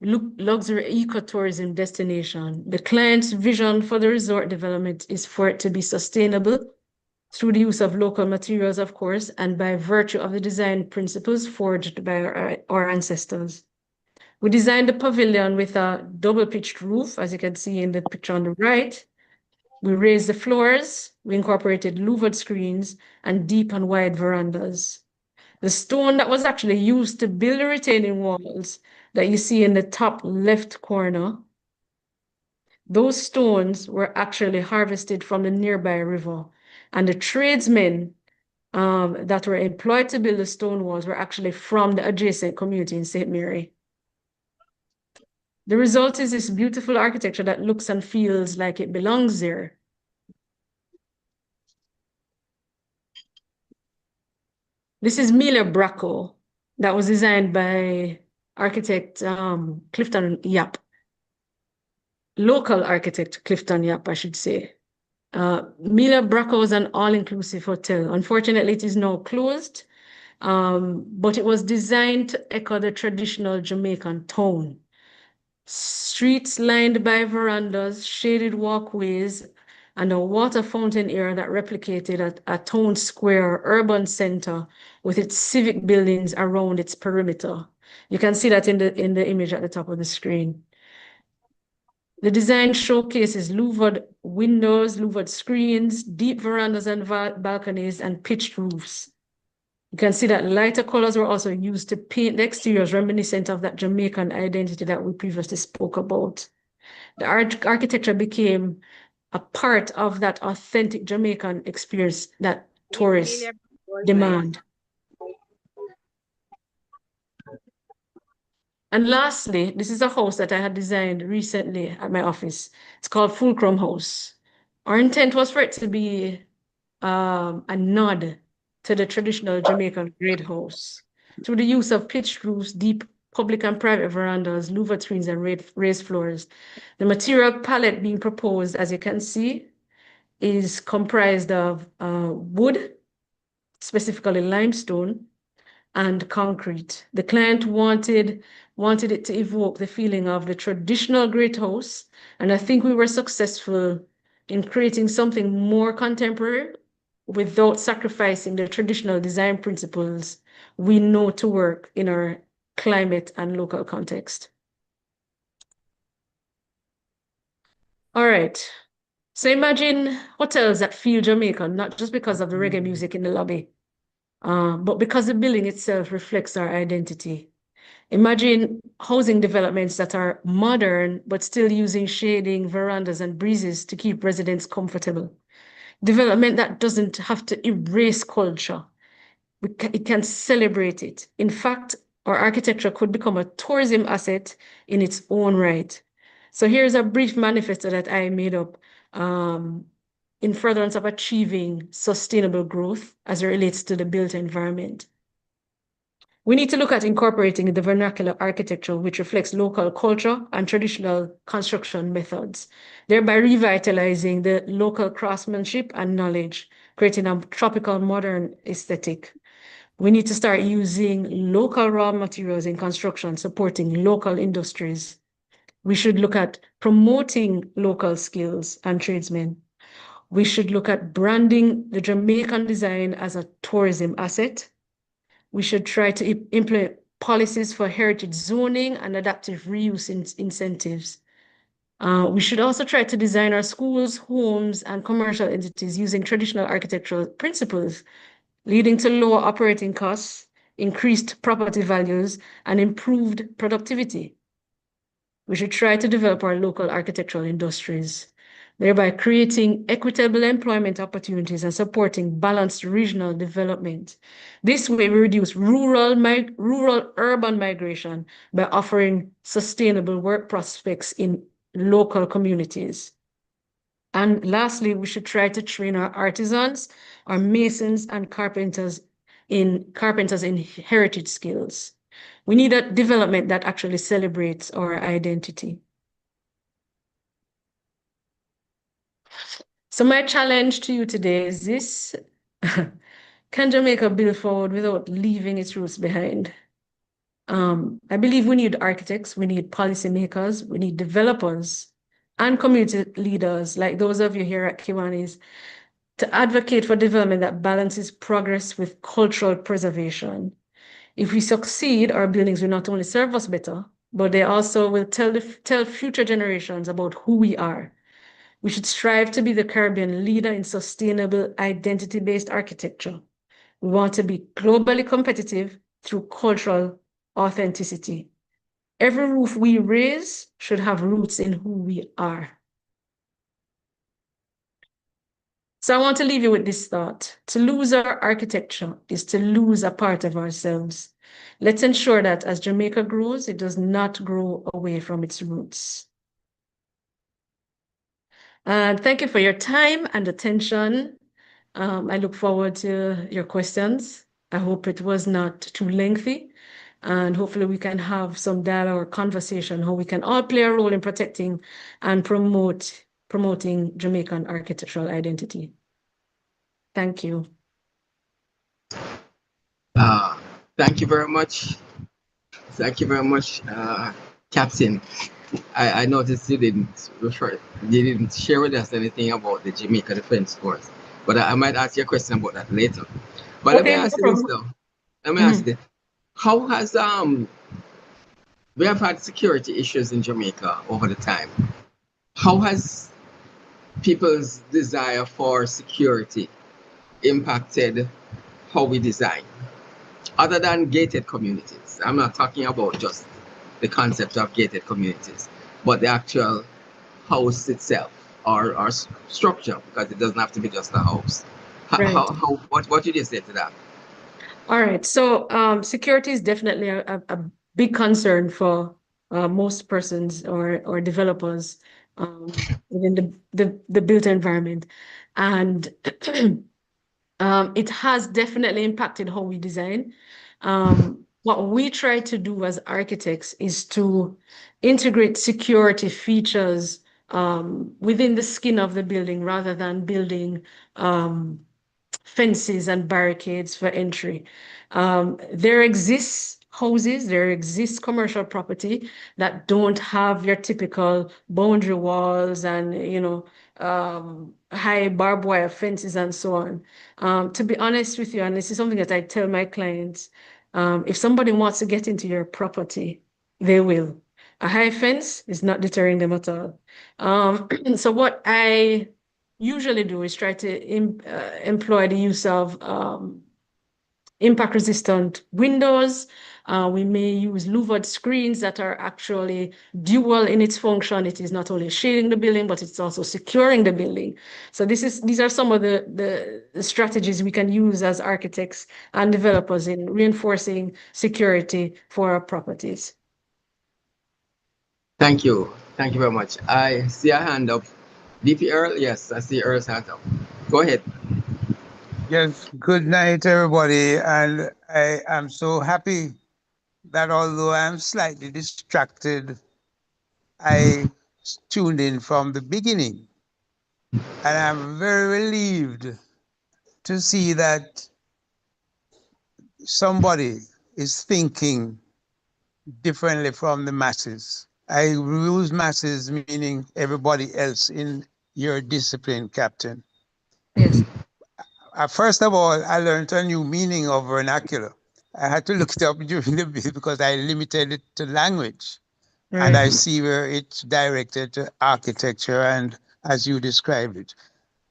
luxury ecotourism destination. The client's vision for the resort development is for it to be sustainable through the use of local materials, of course, and by virtue of the design principles forged by our ancestors. We designed the pavilion with a double-pitched roof, as you can see in the picture on the right. We raised the floors, we incorporated louvered screens, and deep and wide verandas. The stone that was actually used to build the retaining walls that you see in the top left corner, those stones were actually harvested from the nearby river. And the tradesmen that were employed to build the stone walls were actually from the adjacent community in St. Mary. The result is this beautiful architecture that looks and feels like it belongs there. This is Mila Bracco, that was designed by architect Clifton Yap. Local architect Clifton Yap, I should say. Mila Bracco is an all-inclusive hotel. Unfortunately, it is now closed, but it was designed to echo the traditional Jamaican tone. Streets lined by verandas, shaded walkways, and a water fountain area that replicated a town square urban center with its civic buildings around its perimeter. You can see that in the image at the top of the screen. The design showcases louvered windows, louvered screens, deep verandas and balconies, and pitched roofs. You can see that lighter colors were also used to paint the exteriors reminiscent of that Jamaican identity that we previously spoke about. The architecture became a part of that authentic Jamaican experience that tourists demand. And lastly, this is a house that I had designed recently at my office. It's called Fulcrum House. Our intent was for it to be a nod to the traditional Jamaican great house through the use of pitched roofs, deep public and private verandas, louvered screens, and raised floors. The material palette being proposed, as you can see, is comprised of wood, specifically limestone, and concrete. The client wanted it to evoke the feeling of the traditional great house, and I think we were successful in creating something more contemporary without sacrificing the traditional design principles we know to work in our climate and local context. All right. So imagine hotels that feel Jamaican, not just because of the reggae music in the lobby, but because the building itself reflects our identity. Imagine housing developments that are modern, but still using shading, verandas, and breezes to keep residents comfortable. Development that doesn't have to erase culture. It can celebrate it. In fact, our architecture could become a tourism asset in its own right. So here's a brief manifesto that I made up in furtherance of achieving sustainable growth as it relates to the built environment. We need to look at incorporating the vernacular architecture, which reflects local culture and traditional construction methods, thereby revitalizing the local craftsmanship and knowledge, creating a tropical modern aesthetic. We need to start using local raw materials in construction, supporting local industries. We should look at promoting local skills and tradesmen. We should look at branding the Jamaican design as a tourism asset. We should try to implement policies for heritage zoning and adaptive reuse incentives. We should also try to design our schools, homes, and commercial entities using traditional architectural principles, leading to lower operating costs, increased property values, and improved productivity. We should try to develop our local architectural industries, thereby creating equitable employment opportunities and supporting balanced regional development. This way, we reduce rural-urban migration by offering sustainable work prospects in local communities. And lastly, we should try to train our artisans, our masons, and carpenters in heritage skills. We need a development that actually celebrates our identity. So my challenge to you today is this: can Jamaica build forward without leaving its roots behind? I believe we need architects, we need policymakers, we need developers, and community leaders like those of you here at Kiwanis to advocate for development that balances progress with cultural preservation. If we succeed, our buildings will not only serve us better, but they also will tell future generations about who we are. We should strive to be the Caribbean leader in sustainable identity-based architecture. We want to be globally competitive through cultural authenticity. Every roof we raise should have roots in who we are. So I want to leave you with this thought. To lose our architecture is to lose a part of ourselves. Let's ensure that as Jamaica grows, it does not grow away from its roots. And thank you for your time and attention. I look forward to your questions. I hope it was not too lengthy. And hopefully we can have some dialogue or conversation how we can all play a role in protecting and promoting Jamaican architectural identity. Thank you. Thank you very much. Thank you very much, Captain. I noticed you didn't share with us anything about the Jamaica Defense Force, but I might ask you a question about that later. But let me ask you this though. Let me ask you this. How has we have had security issues in Jamaica over the time. How has people's desire for security impacted how we design? Other than gated communities. I'm not talking about just the concept of gated communities, but the actual house itself or structure, because it doesn't have to be just a house. What did you say to that? All right, so security is definitely a big concern for most persons or developers within the built environment. And it has definitely impacted how we design. What we try to do as architects is to integrate security features within the skin of the building rather than building fences and barricades for entry. There exists houses, there exists commercial property that don't have your typical boundary walls and, high barbed wire fences and so on. To be honest with you, and this is something that I tell my clients, if somebody wants to get into your property, they will. A high fence is not deterring them at all. So what I usually do is try to employ the use of impact-resistant windows. We may use louvered screens that are actually dual in its function. It is not only shading the building, but it's also securing the building. So these are some of the strategies we can use as architects and developers in reinforcing security for our properties. Thank you. Thank you very much. I see a hand up. DP Earl, yes, I see Earl's hand up. Go ahead. Yes, good night, everybody. And I am so happy that although I'm slightly distracted, I tuned in from the beginning. And I'm very relieved to see that somebody is thinking differently from the masses. I use masses, meaning everybody else in your discipline, Captain. Yes. First of all, I learned a new meaning of vernacular. I had to look it up during the bit because I limited it to language. And I see where it's directed to architecture and as you described it.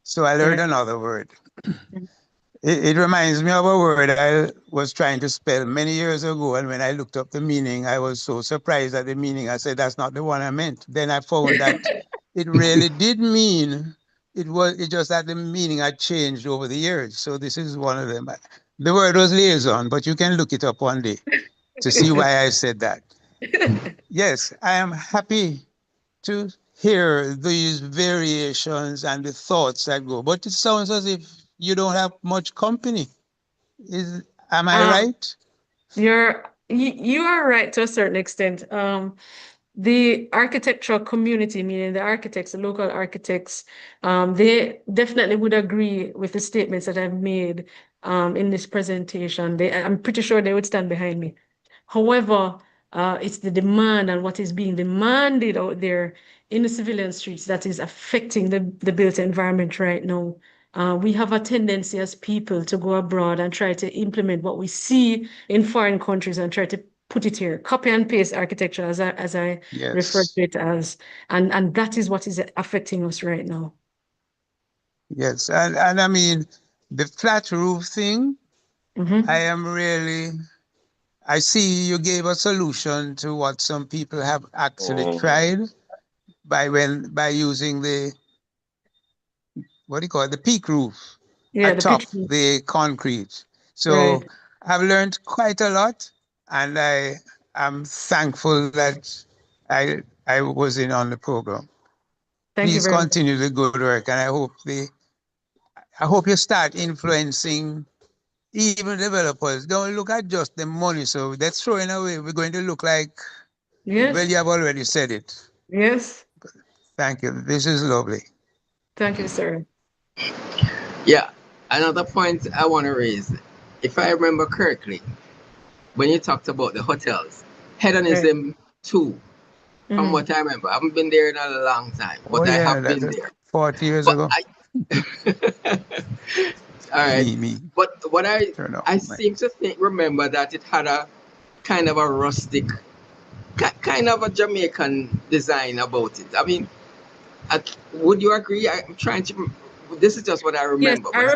So I learned another word. It reminds me of a word I was trying to spell many years ago. And when I looked up the meaning, I was so surprised at the meaning. I said, that's not the one I meant. Then I found that it really did mean, it just that the meaning had changed over the years. So this is one of them. The word was liaison, but you can look it up one day to see why I said that. Yes, I am happy to hear these variations and the thoughts that go, but it sounds as if you don't have much company. Am I right? You are right to a certain extent. The architectural community, meaning the architects, the local architects, they definitely would agree with the statements that I've made in this presentation. I'm pretty sure they would stand behind me. However, it's the demand and what is being demanded out there in the civilian streets that is affecting the built environment right now. We have a tendency as people to go abroad and try to implement what we see in foreign countries and try to put it here, copy and paste architecture as I refer to it as, and that is what is affecting us right now. Yes, and I mean, the flat roof thing, I see you gave a solution to what some people have actually tried by using the, what do you call it, the peak roof atop the concrete. So I've learned quite a lot, and I am thankful that I was in on the program. Please continue the good work, and I hope you start influencing even developers. Don't look at just the money. So that's throwing away. We're going to look like, well, you have already said it. Yes. Thank you. This is lovely. Thank you, sir. Yeah, another point I want to raise, if I remember correctly, when you talked about the hotels, hedonism too, from what I remember. I haven't been there in a long time, but I have been there. 40 years ago. All right. But what I seem to remember that it had a kind of a rustic, kind of a Jamaican design about it. I mean, would you agree? I'm trying to. This is just what I remember. Yes,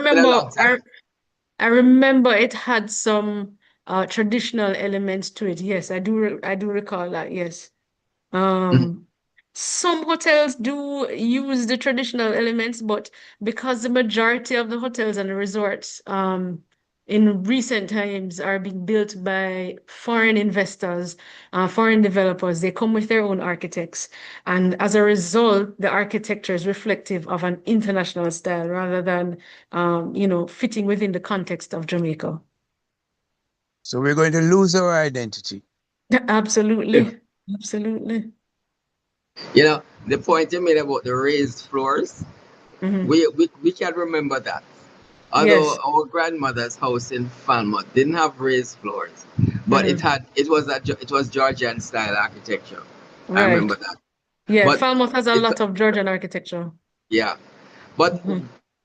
I remember it had some traditional elements to it. Yes, I do recall that. Yes. Some hotels do use the traditional elements, but because the majority of the hotels and the resorts in recent times are being built by foreign investors, foreign developers, they come with their own architects. And as a result, the architecture is reflective of an international style rather than, fitting within the context of Jamaica. So we're going to lose our identity. Absolutely. Absolutely. You know, the point you made about the raised floors, we can remember that. Although our grandmother's house in Falmouth didn't have raised floors, but it was Georgian style architecture. I remember that. Yeah, but Falmouth has a lot of Georgian architecture. Yeah, but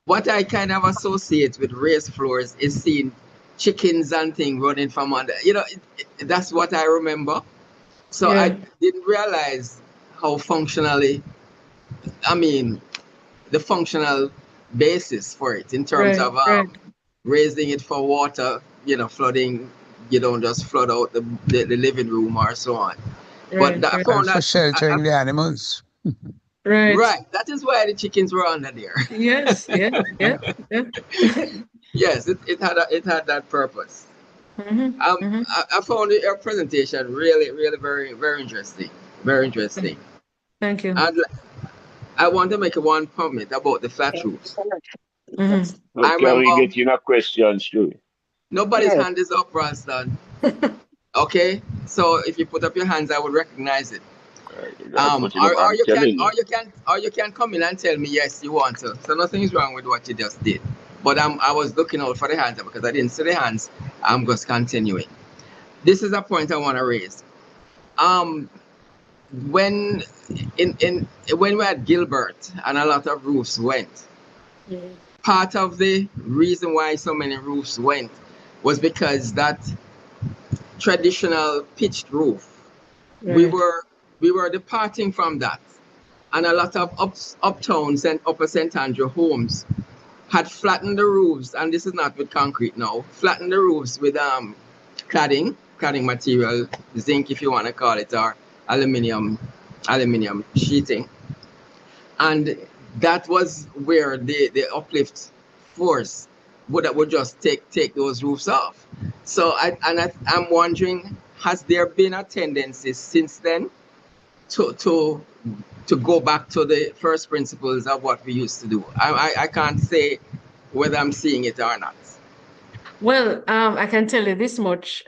what I kind of associate with raised floors is seeing chickens and things running from under. You know, that's what I remember. So I didn't realize how functionally, I mean, the functional basis for it in terms of raising it for water, flooding, you don't just flood out the living room or so on. But I found that for sheltering the animals. Right. That is why the chickens were under there. Yes, yeah. Yes, it had that purpose. I found your presentation really, really very, very interesting. Very interesting. Thank you. I want to make one comment about the flat roofs. Can we get you a question, Stu? Nobody's hand is up, Ralston. Okay, so if you put up your hands, I would recognize it. Or you can come in and tell me yes, you want to. So nothing is wrong with what you just did. But I was looking out for the hands because I didn't see the hands. I'm just continuing. This is a point I want to raise. when when we had Gilbert and a lot of roofs went, part of the reason why so many roofs went was because that traditional pitched roof, we Right. were departing from that, and a lot of uptowns and upper St. Andrew homes had flattened the roofs, and this is not with concrete now, flattened the roofs with cladding material, zinc if you want to call it, or aluminium sheeting. And that was where the uplift force would just take those roofs off. So I'm wondering, has there been a tendency since then to go back to the first principles of what we used to do? I can't say whether I'm seeing it or not. Well, I can tell you this much.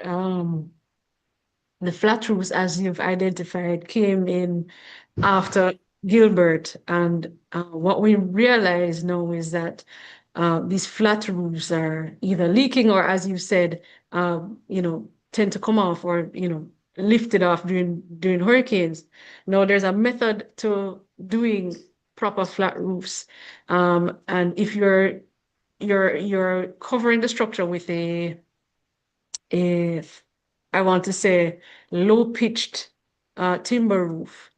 The flat roofs, as you've identified, came in after Gilbert. And what we realize now is that these flat roofs are either leaking or, as you said, tend to come off or, lifted off during hurricanes. Now, there's a method to doing proper flat roofs. And if you're covering the structure with I want to say, low-pitched timber roof.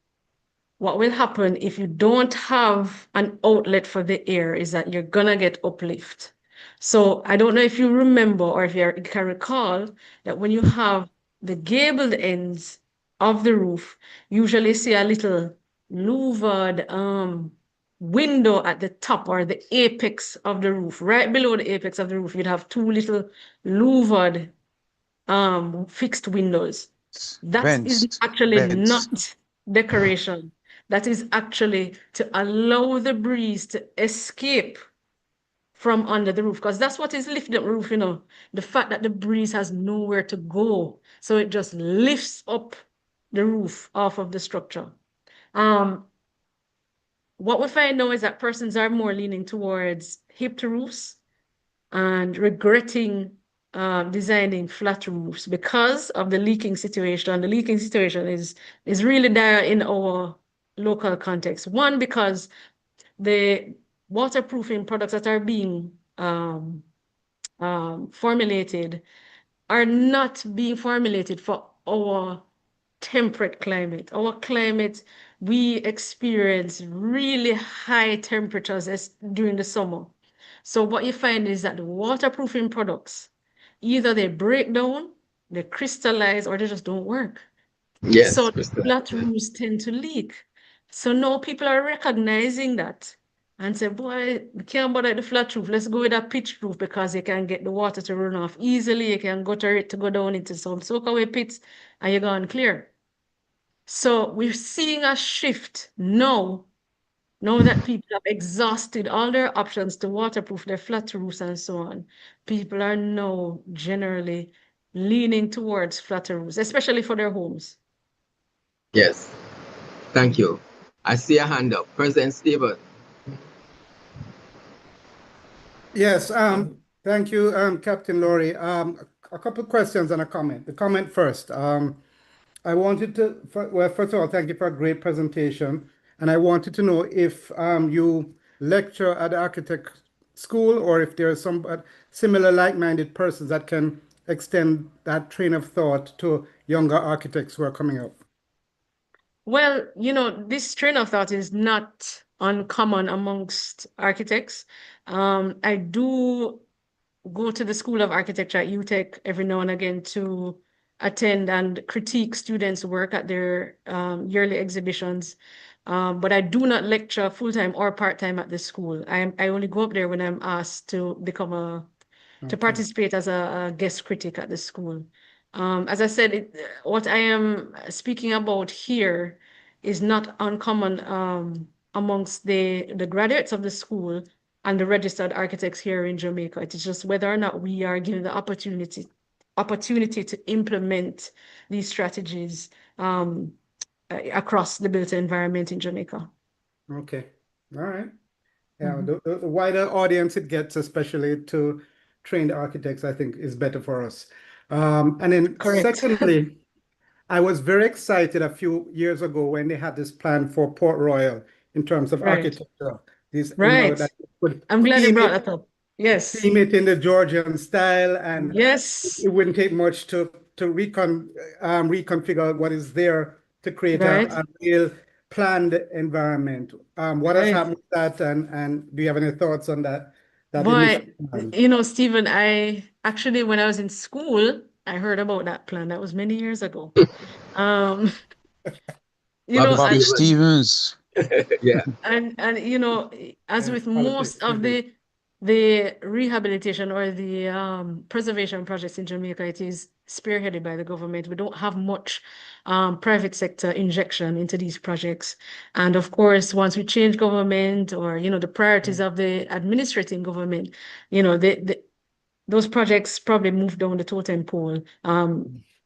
What will happen if you don't have an outlet for the air is that you're gonna get uplift. So I don't know if you remember or if you can recall that when you have the gabled ends of the roof, usually see a little louvered window at the top or the apex of the roof. Right below the apex of the roof, you'd have two little louvered fixed windows. That is actually not decoration. That is actually to allow the breeze to escape from under the roof, because that's what is lifting up the roof, the fact that the breeze has nowhere to go. So it just lifts up the roof off of the structure. What we find now is that persons are more leaning towards hipped roofs and regretting designing flat roofs because of the leaking situation. The leaking situation is really dire in our local context. One, because the waterproofing products that are being formulated are not being formulated for our temperate climate. Our climate, we experience really high temperatures during the summer. So what you find is that the waterproofing products, either they break down, they crystallize, or they just don't work. Yes, So Crystal. flat roofs tend to leak. So now people are recognizing that and say, boy, we can't bother the flat roof. Let's go with a pitched roof because you can get the water to run off easily. You can gutter it to go down into some soakaway pits and you're going clear. So we're seeing a shift now that people have exhausted all their options to waterproof their flat roofs and so on. People are now generally leaning towards flatter roofs, especially for their homes. Yes. Thank you. I see a hand up. President Stephen. Yes, thank you, Captain Lorie. A couple of questions and a comment. The comment first. I wanted to, well, first of all, thank you for a great presentation. And I wanted to know if you lecture at the architect school or if there are some similar like-minded persons that can extend that train of thought to younger architects who are coming up. Well, this train of thought is not uncommon amongst architects. I do go to the School of Architecture at UTech every now and again to attend and critique students' work at their yearly exhibitions. But I do not lecture full-time or part-time at the school. I only go up there when I'm asked to participate as a guest critic at the school. As I said, what I am speaking about here is not uncommon amongst the graduates of the school and the registered architects here in Jamaica. It is just whether or not we are given the opportunity to implement these strategies across the built environment in Jamaica. Okay, all right. Yeah, the wider audience it gets, especially to trained architects, I think is better for us. And then Correct. secondly, I was very excited a few years ago when they had this plan for Port Royal in terms of Right. architecture. This, Right. that you could I'm glad you theme brought it, that up. Yes. theme it in the Georgian style, and Yes. it wouldn't take much to reconfigure what is there to create Right. a real planned environment. What has Right. happened with that, and do you have any thoughts on that initial Boy, plan? you know, Stephen, I actually, when I was in school, I heard about that plan. That was many years ago. Um, you Bobby know, Bobby and Stevens. Stevens. Yeah. and you know, as Yeah, with politics, most of the rehabilitation or the preservation projects in Jamaica, it is spearheaded by the government. We don't have much private sector injection into these projects. And of course, once we change government or, you know, the priorities of the administrating government, you know, those projects probably move down the totem pole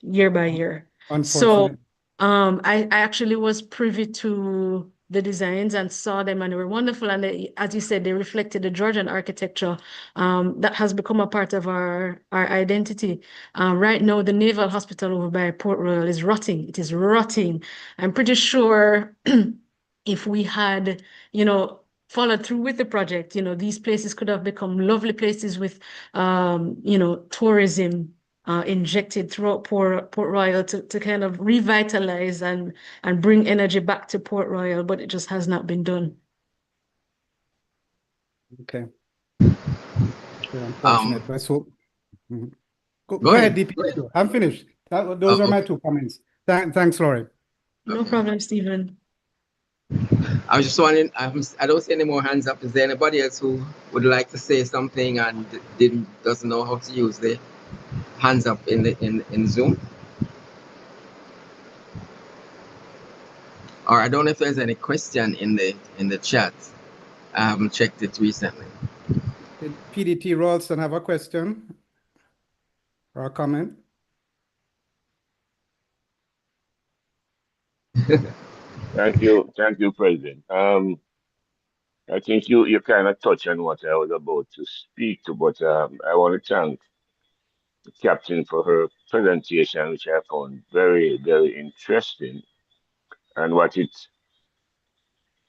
year by year. So unfortunately. I actually was privy to the designs and saw them, and they were wonderful. And they, as you said, they reflected the Georgian architecture that has become a part of our identity. Right now, the Naval Hospital over by Port Royal is rotting. It is rotting. I'm pretty sure if we had, you know, followed through with the project, you know, these places could have become lovely places with, you know, tourism injected throughout Port Royal to kind of revitalize and bring energy back to Port Royal, but it just has not been done. Okay. Very unfortunate. But so go ahead, ahead. DP. Go ahead. I'm finished. Those are my Okay. 2 comments. Thanks, Laurie. No Okay. problem, Stephen. I was just wondering, I don't see any more hands up. Is there anybody else who would like to say something and doesn't know how to use the hands up in Zoom? Or I don't know if there's any question in the chat. I haven't checked it recently. Did PDT Ralston have a question or a comment? Thank you, President. I think you kind of touched on what I was about to speak to, but I want to thank the Captain for her presentation, which I found very, very interesting. And what it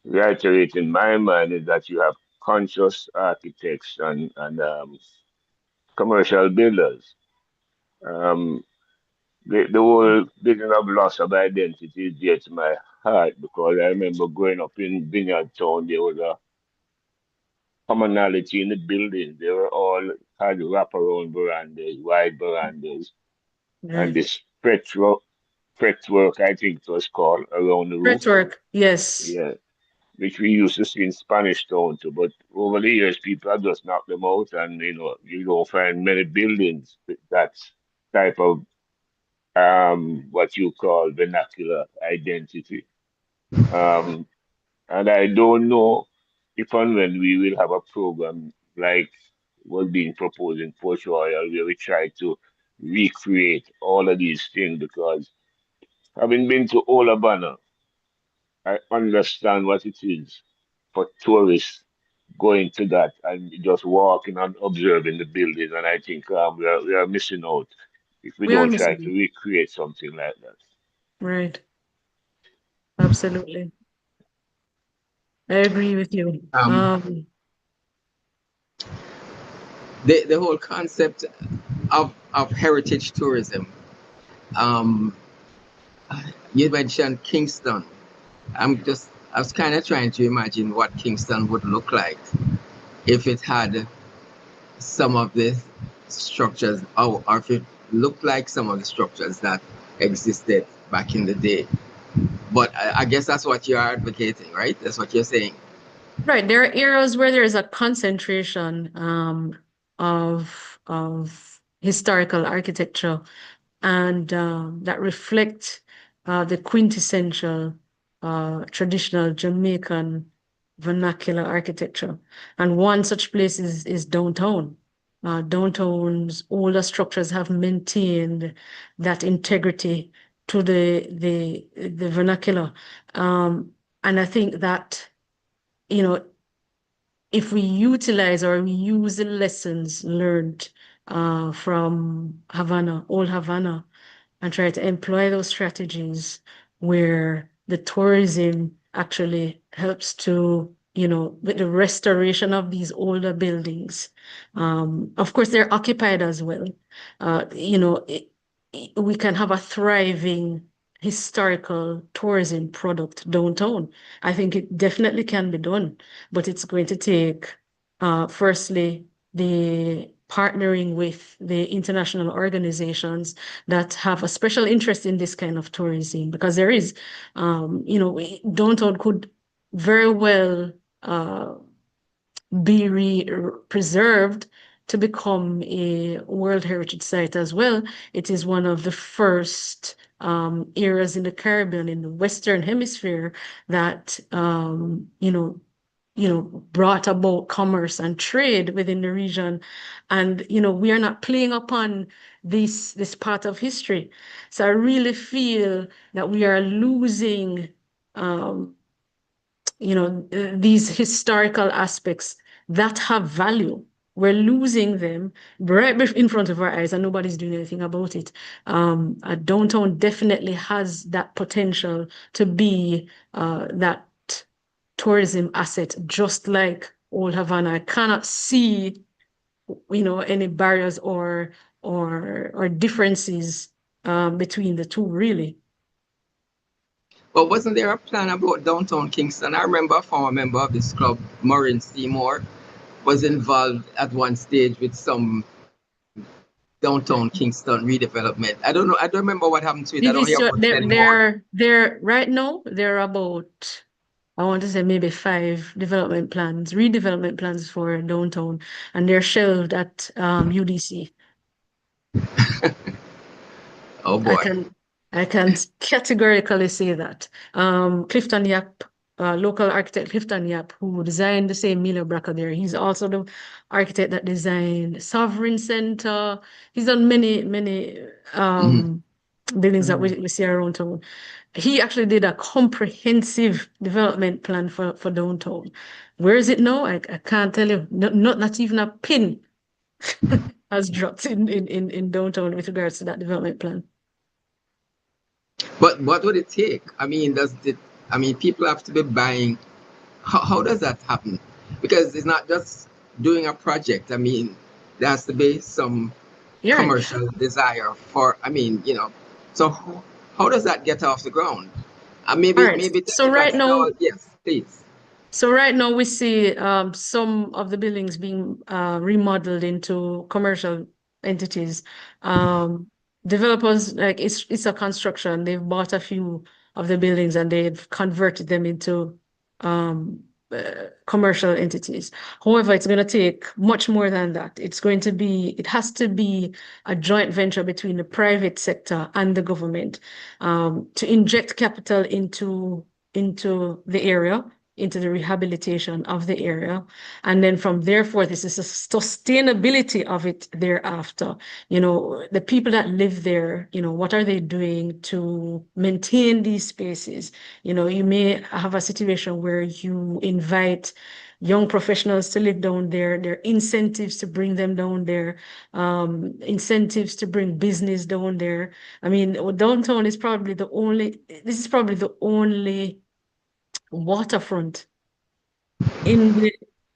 reiterates in my mind is that you have conscious architects and commercial builders. Um, the whole business of loss of identity is dear to my heart because I remember growing up in Vineyard Town, there was a commonality in the buildings. They were all had wraparound verandas, wide verandas, and Right. this fretwork, I think it was called, around the roof. Fretwork, yes. Yeah, which we used to see in Spanish Town too. But over the years, people have just knocked them out, and you don't find many buildings with that type of what you call vernacular identity. Um, and I don't know if and when we will have a program like was being proposed in Port Royal where we try to recreate all of these things because having been to Olabana, I understand what it is for tourists going to that and just walking and observing the buildings. And I think we are missing out if we We are don't try missing. to recreate something like that. Right. Absolutely. I agree with you. The whole concept of heritage tourism. You mentioned Kingston. I was kind of trying to imagine what Kingston would look like if it had some of the structures, or if it looked like some of the structures that existed back in the day. But I guess that's what you're advocating, right? That's what you're saying. Right. There are areas where there is a concentration of historical architecture and that reflect the quintessential traditional Jamaican vernacular architecture. And one such place is downtown. Downtown's older structures have maintained that integrity to the vernacular. And I think that, you know, if we utilize or we use the lessons learned from Havana, old Havana, and try to employ those strategies where the tourism actually helps to, with the restoration of these older buildings. Of course, they're occupied as well. We can have a thriving historical tourism product downtown. I think it definitely can be done, but it's going to take, firstly, the partnering with the international organizations that have a special interest in this kind of tourism, because there is, downtown could very well be preserved to become a World Heritage Site as well. It is one of the first areas in the Caribbean, in the Western Hemisphere, that brought about commerce and trade within the region. And, we are not playing upon this part of history. So I really feel that we are losing, these historical aspects that have value. We're losing them right in front of our eyes, and nobody's doing anything about it. Downtown definitely has that potential to be that tourism asset, just like Old Havana. I cannot see, any barriers or differences between the two, really. But wasn't there a plan about downtown Kingston? I remember a former member of this club, Maureen Seymour, was involved at one stage with some downtown Kingston redevelopment. I don't know. I don't remember what happened to it. I don't hear about it anymore. They're right now, they're about, I want to say maybe 5 redevelopment plans for downtown, and they're shelved at UDC. Oh boy. I can categorically say that. Clifton Yap, local architect Clifton Yap, who designed the same Milo Braca there. He's also the architect that designed Sovereign Center. He's done many buildings that we see around town. He actually did a comprehensive development plan for downtown. Where is it now? I can't tell you. Not even a pin has dropped in downtown with regards to that development plan. But what would it take? I mean, people have to be buying. How does that happen? Because it's not just doing a project. I mean, there has to be some commercial desire for, so how does that get off the ground? Maybe so right now, yes, please. So right now we see some of the buildings being remodeled into commercial entities. Developers, like it's a construction. They've bought a few of the buildings and they've converted them into commercial entities. However, it's going to take much more than that. It has to be a joint venture between the private sector and the government to inject capital into the area, into the rehabilitation of the area. And then from therefore, this is a sustainability of it thereafter. The people that live there, what are they doing to maintain these spaces? You may have a situation where you invite young professionals to live down there. There are incentives to bring them down there, incentives to bring business down there. I mean, downtown is probably the only waterfront in the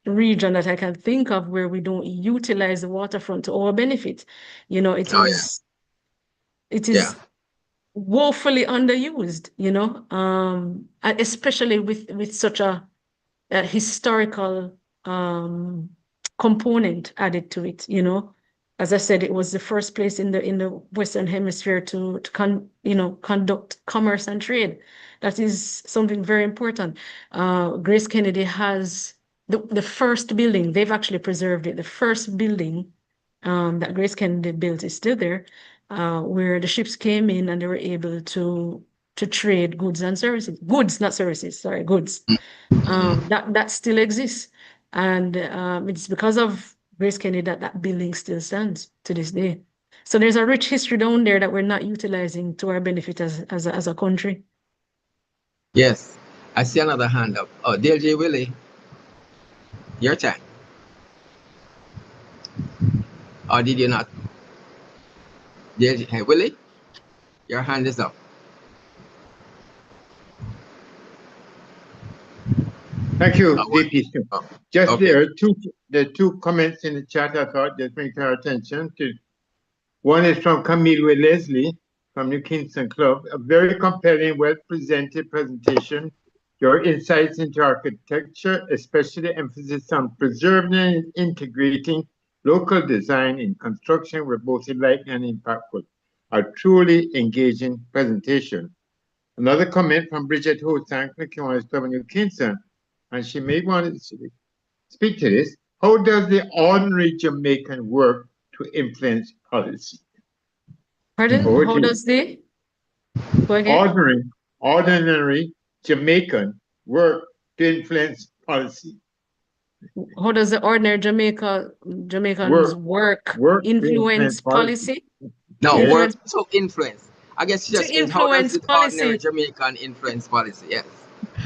region that I can think of where we don't utilize the waterfront to our benefit. It is woefully underused, especially with such a historical component added to it. As I said, it was the first place in the Western Hemisphere to conduct commerce and trade. That is something very important. Grace Kennedy has the first building. They've actually preserved it. The first building that Grace Kennedy built is still there, where the ships came in and they were able to trade goods and services. Goods, not services. Sorry, goods. That still exists, and it's because of Grace Kennedy that building still stands to this day. So there's a rich history down there that we're not utilizing to our benefit as a country. Yes, I see another hand up. Oh, DLJ Willie, your time. Or did you not? DLJ, hey, Willie? Your hand is up. Thank you, What? DP. Just Okay. there are two comments in the chat I thought that bring our attention to. One is from Camille Leslie from New Kingston Club. A very compelling, well-presented presentation. Your insights into architecture, especially the emphasis on preserving and integrating local design in construction, were both enlightening and impactful. A truly engaging presentation. Another comment from Bridget Hosang, Kiwanis Club in New Kingston, and she may want to speak to this. How does the ordinary Jamaican work to influence policy? Pardon? Over How to you. does the go again? Ordinary Jamaican work to influence policy. How does the ordinary Jamaicans work to influence policy? No, Yes. work Influence to influence. I guess she to just means how does influence the ordinary policy. Jamaican influence policy? Yes.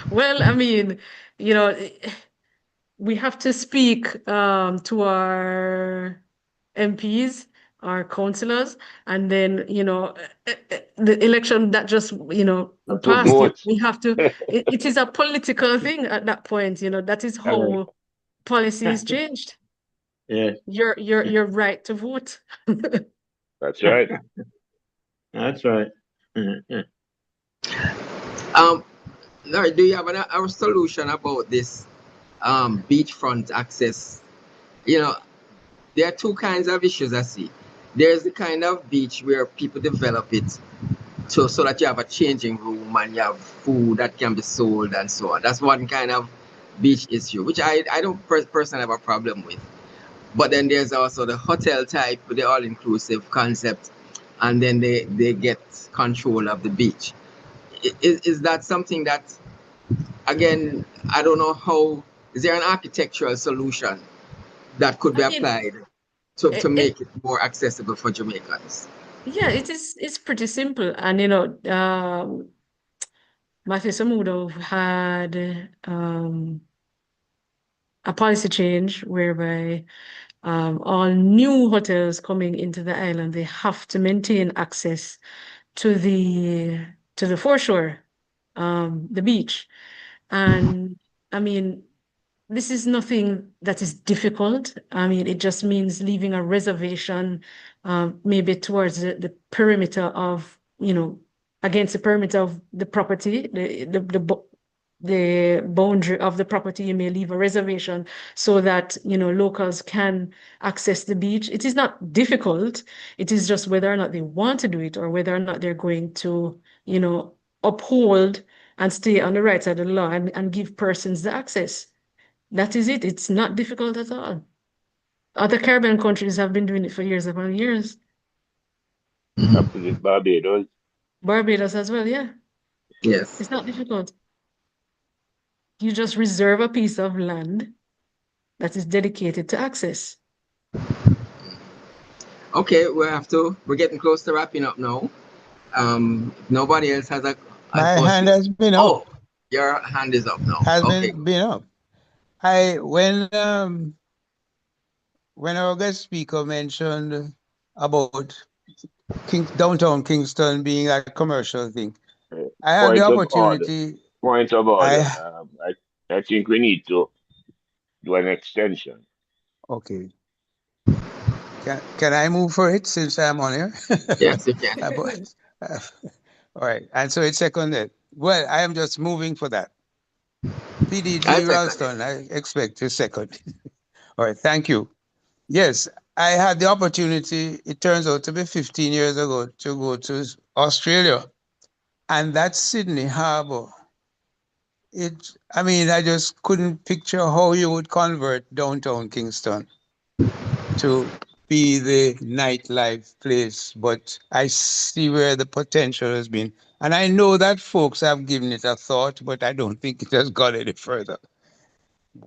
Well, I mean, you know, we have to speak to our MPs, our councillors, and then, you know, the election that just, you know, To passed, vote. we have to, it is a political thing at that point, you know, that is how policy is changed. Yeah. Your right to vote. That's right. That's right. Laurie, do you have a solution about this beachfront access? You know, there are two kinds of issues I see. There's the kind of beach where people develop it so that you have a changing room and you have food that can be sold and so on. That's one kind of beach issue, which I don't personally have a problem with. But then there's also the hotel type, the all-inclusive concept, and then they get control of the beach. Is that something that, again, I don't know how, is there an architectural solution that could be applied to make it more accessible for Jamaicans? Yeah, it's pretty simple. And you know, Matthew Samudo had a policy change whereby all new hotels coming into the island, they have to maintain access to the foreshore, the beach. And I mean, this is nothing that is difficult. I mean, it just means leaving a reservation, maybe towards the perimeter of, you know, against the perimeter of the property, the boundary of the property. You may leave a reservation so that, you know, locals can access the beach. It is not difficult. It is just whether or not they want to do it or whether or not they're going to, you know, uphold and stay on the right side of the law and give persons the access. That is it. It's not difficult at all. Other Caribbean countries have been doing it for years upon years. Happened in Barbados. Barbados as well, yeah. Yes. It's not difficult. You just reserve a piece of land that is dedicated to access. Okay, we're getting close to wrapping up now. If nobody else has a My hand has been up. Oh, your hand is up now. Okay. Been up. When our guest speaker mentioned about downtown Kingston being a commercial thing, I had the opportunity. Point of order. I think we need to do an extension. Okay. Can I move for it since I'm on here? Yes, you can. All right. And so it's seconded. Well, I am just moving for that. PDG Ralston, I expect to second. All right. Thank you. Yes, I had the opportunity, it turns out to be 15 years ago, to go to Australia. And that Sydney Harbour, I mean, I just couldn't picture how you would convert downtown Kingston to be the nightlife place, but I see where the potential has been. And I know that folks have given it a thought, but I don't think it has gone any further.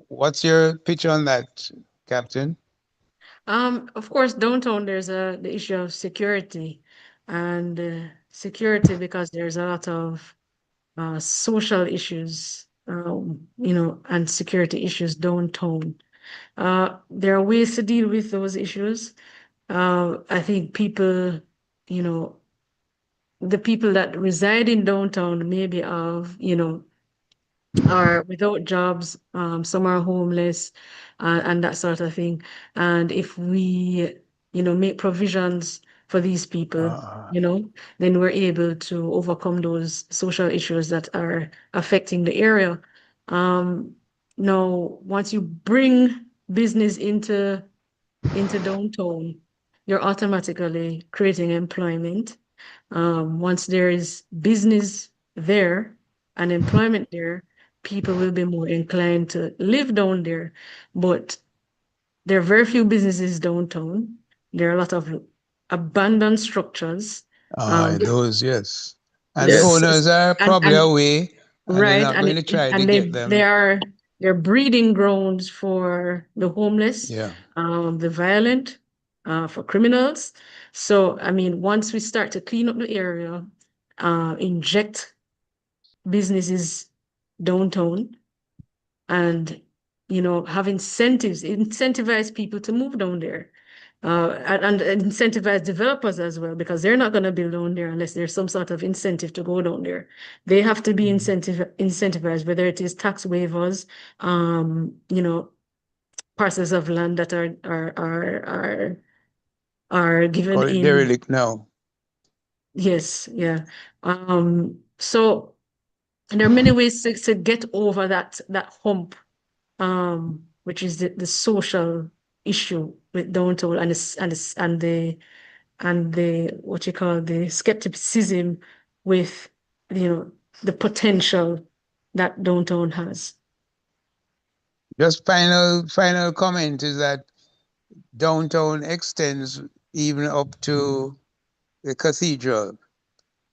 What's your pitch on that, Captain? Of course, downtown, there's the issue of security and security because there's a lot of social issues, you know, and security issues downtown. There are ways to deal with those issues. I think people, you know, the people that reside in downtown maybe are without jobs, some are homeless, and that sort of thing. And if we, make provisions for these people, then we're able to overcome those social issues that are affecting the area. Now, once you bring business into downtown, you're automatically creating employment. Once there is business there and employment there, people will be more inclined to live down there. But there are very few businesses downtown. There are a lot of abandoned structures. Those, yes. And the Yes. owners are probably away, and they're Right, not going to try to and get them. they're breeding grounds for the homeless, Yeah. the violent, for criminals. So, I mean, once we start to clean up the area, inject businesses downtown, and have incentivize people to move down there, and incentivize developers as well, because they're not going to build down there unless there's some sort of incentive to go down there. They have to be incentivized, whether it is tax waivers, parcels of land that are given Call it in. derelict now. Yes, yeah. So there are many ways to get over that hump, which is the social issue with downtown and the what you call the skepticism with the potential that downtown has. Just final comment is that downtown extends even up to the cathedral.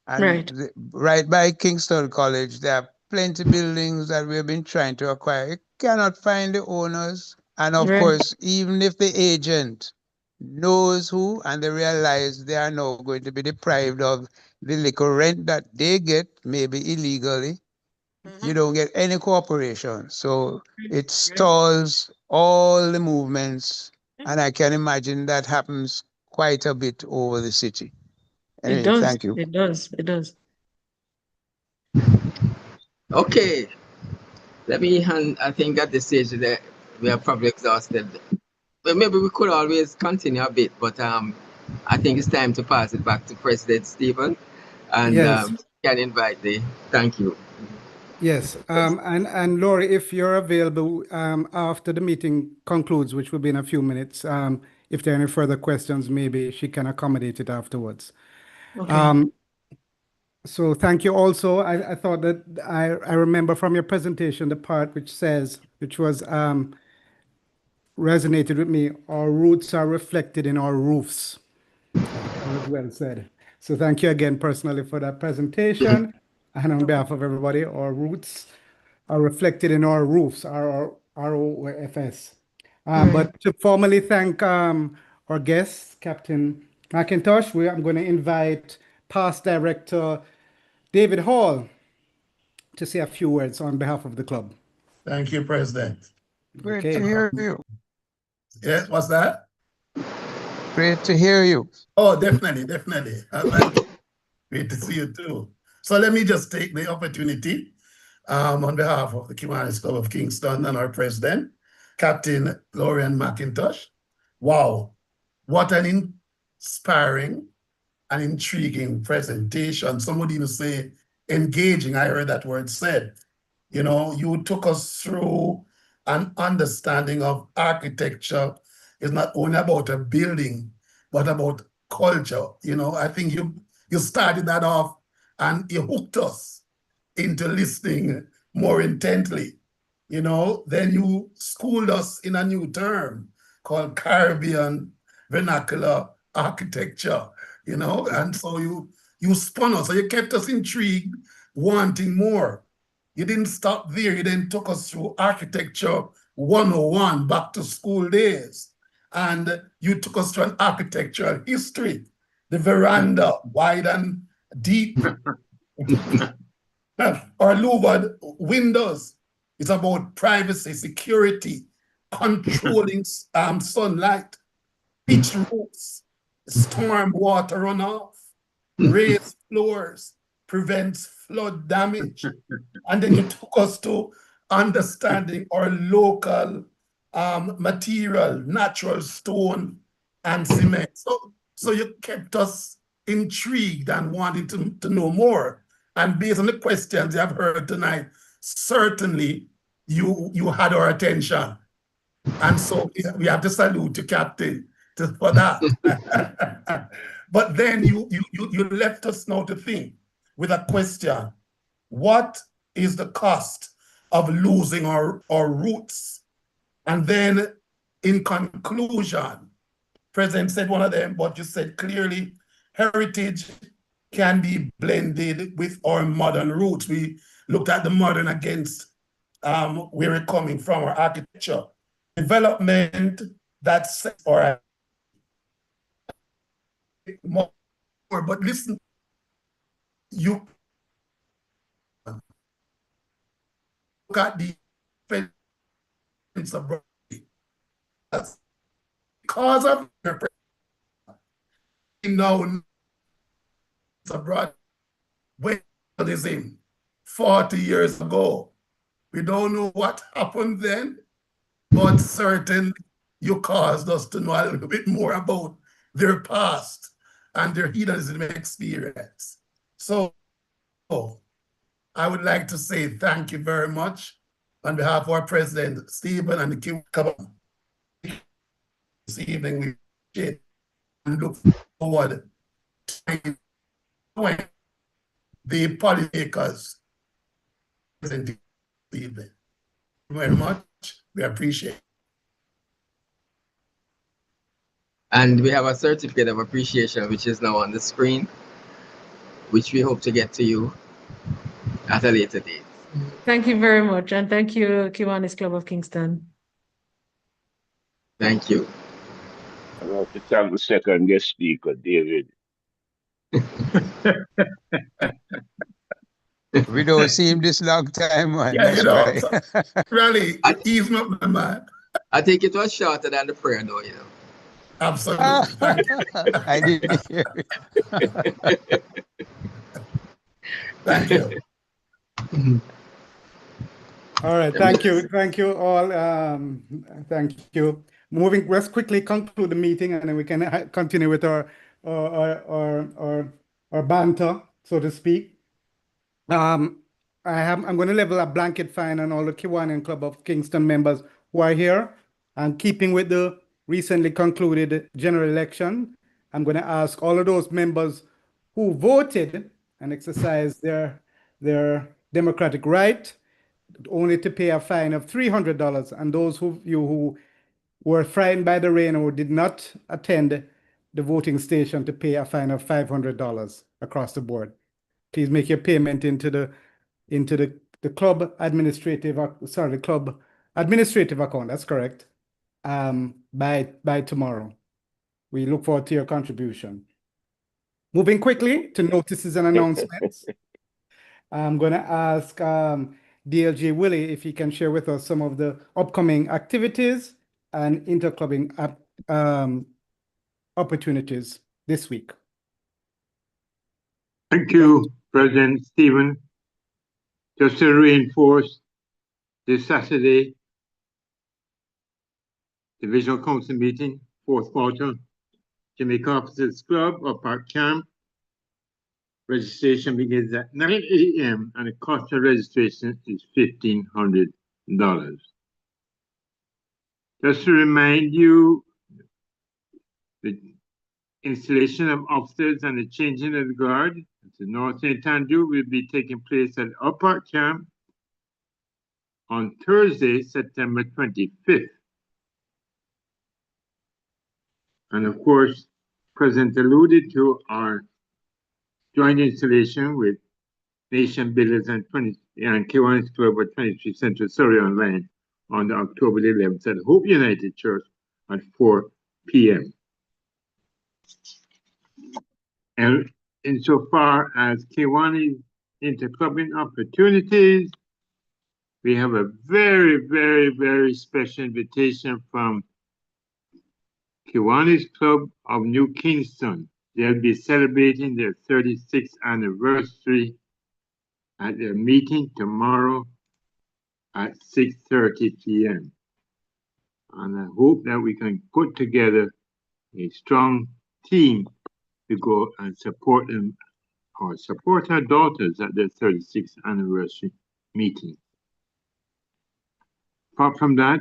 And right by Kingston College, there are plenty buildings that we've been trying to acquire. You cannot find the owners. And of course, even if the agent knows who and they realize they are now going to be deprived of the liquor rent that they get, maybe illegally, you don't get any cooperation. So it stalls all the movements. And I can imagine that happens quite a bit over the city. Anyway, It does. thank you. It does. It does. Okay. I think at this stage that we are probably exhausted. But maybe we could always continue a bit, but I think it's time to pass it back to President Stephen. And Yes. can invite thank you. Yes, and Lorie, if you're available after the meeting concludes, which will be in a few minutes, if there are any further questions, maybe she can accommodate it afterwards. Okay. So thank you also. I thought that I remember from your presentation the part which was resonated with me, our roots are reflected in our roofs. That was well said. So thank you again personally for that presentation. And on behalf of everybody, our roots are reflected in our roofs, our ROFS. But to formally thank our guest, Captain McIntosh, I'm going to invite past director David Hall to say a few words on behalf of the club. Thank you, President. Great to hear you. Yes, what's that? Great to hear you. Oh, definitely. Great to see you too. So let me just take the opportunity on behalf of the Kiwanis Club of Kingston and our president, Captain Lorie-Ann McIntosh. Wow, what an inspiring and intriguing presentation. Some would even say engaging. I heard that word said. You know, you took us through an understanding of architecture is not only about a building, but about culture. You know, I think you started that off and you hooked us into listening more intently. You know, then you schooled us in a new term called Caribbean vernacular architecture, you know, and so you spun us, so you kept us intrigued, wanting more. You didn't stop there, you then took us through architecture 101, back to school days. And you took us through an architectural history, the veranda, wide and deep, or louvered windows. It's about privacy, security, controlling sunlight, pitch roofs, storm water runoff, raised floors, prevents flood damage. And then you took us to understanding our local material, natural stone and cement. So you kept us intrigued and wanting to know more. And based on the questions you have heard tonight, certainly you had our attention. And so we have to salute you, Captain, for that. But then you left us now to think with a question. What is the cost of losing our roots? And then in conclusion, President said one of them, but you said clearly, heritage can be blended with our modern roots. We looked at the modern against where we're coming from, our architecture. Development that's or more, but listen, you look at the fence abroad. Because of now abroad when is in 40 years ago. We don't know what happened then, but certainly you caused us to know a little bit more about their past and their hedonism experience. So I would like to say thank you very much on behalf of our President, Stephen, and the Capt. This evening. We appreciate and look forward to the policymakers present this evening. Thank you very much. We appreciate it. And we have a certificate of appreciation, which is now on the screen, which we hope to get to you at a later date. Thank you very much. And thank you, Kiwanis Club of Kingston. Thank you. I'd like to thank the second guest speaker, David. We don't see him this long time, man. Yeah, That's you know, right. really, he's not the man. I think it was shorter than the prayer, though, you know. Absolutely. I didn't hear it. Thank you. All right, thank you all. Thank you. Let's quickly conclude the meeting, and then we can continue with our banter, so to speak. I'm going to level a blanket fine on all the Kiwanian Club of Kingston members who are here, and keeping with the recently concluded general election, I'm going to ask all of those members who voted and exercised their democratic right only to pay a fine of $300, and those who were frightened by the rain or did not attend the voting station to pay a fine of $500 across the board. Please make your payment into the club administrative account. That's correct. By tomorrow. We look forward to your contribution. Moving quickly to notices and announcements. I'm going to ask DLJ Willie if he can share with us some of the upcoming activities and interclubbing opportunities this week. Thank you, President Stephen. Just to reinforce, this Saturday, Divisional Council meeting, fourth quarter, Jamaica Officers Club or Park Camp. Registration begins at 9 a.m. and the cost of registration is $1,500. Just to remind you, the installation of officers and the changing of the guard at the North St. Andrew will be taking place at Upper Park Camp on Thursday, September 25th. And of course, President alluded to our joint installation with Nation Builders and Kiwanis Club at 23 Central Surrey Online on October 11th at Hope United Church at 4 p.m. And insofar as Kiwanis interclubbing opportunities, we have a very, very, very special invitation from Kiwanis Club of New Kingston. They'll be celebrating their 36th anniversary at their meeting tomorrow at 6:30 p.m. And I hope that we can put together a strong team to go and support them or support our daughters at their 36th anniversary meeting. Apart from that,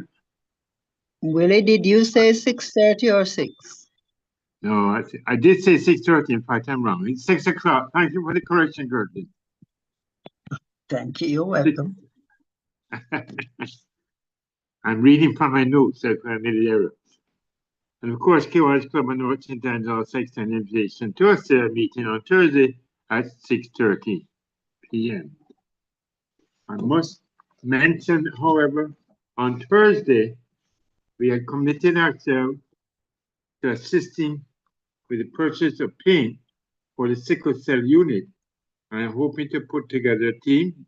Willie, did you say 6:30 or 6? no, I did say 6:30. In fact, I'm wrong. It's 6 o'clock. Thank you for the correction, Gertie. Thank you. You're welcome. I'm reading from my notes that I made an error. And of course, Kiwanis Club of North St. Angelo extend an invitation to us their meeting on Thursday at 6:30 p.m. I must mention, however, on Thursday, we had committed ourselves to assisting with the purchase of paint for the sickle cell unit. I'm hoping to put together a team.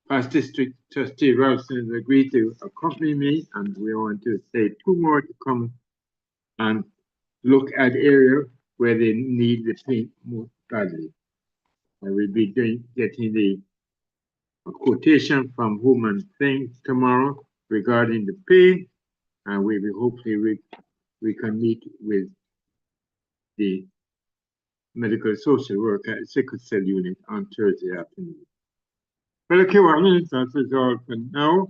Past District Trustee Ralston has agreed to accompany me, and we want to say 2 more to come and look at areas where they need the paint most badly. I will be getting a quotation from Human Thing tomorrow regarding the paint, and hopefully we can meet with the medical social worker at sickle cell unit on Thursday afternoon. Well, okay, that is all for now.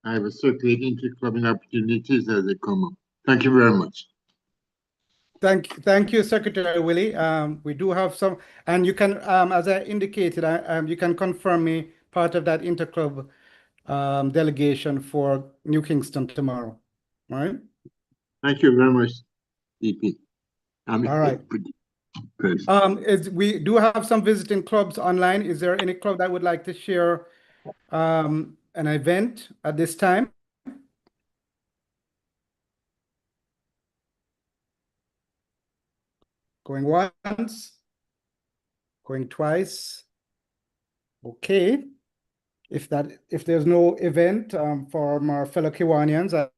I will circulate interclubbing opportunities as they come up. Thank you very much. Thank you, Secretary Willie. We do have some, and you can, as I indicated, you can confirm me part of that interclub delegation for New Kingston tomorrow. All right. Thank you very much, DP. All right. We do have some visiting clubs online. Is there any club that would like to share an event at this time? Going once, going twice. Okay. If there's no event for our fellow Kiwanians, I'd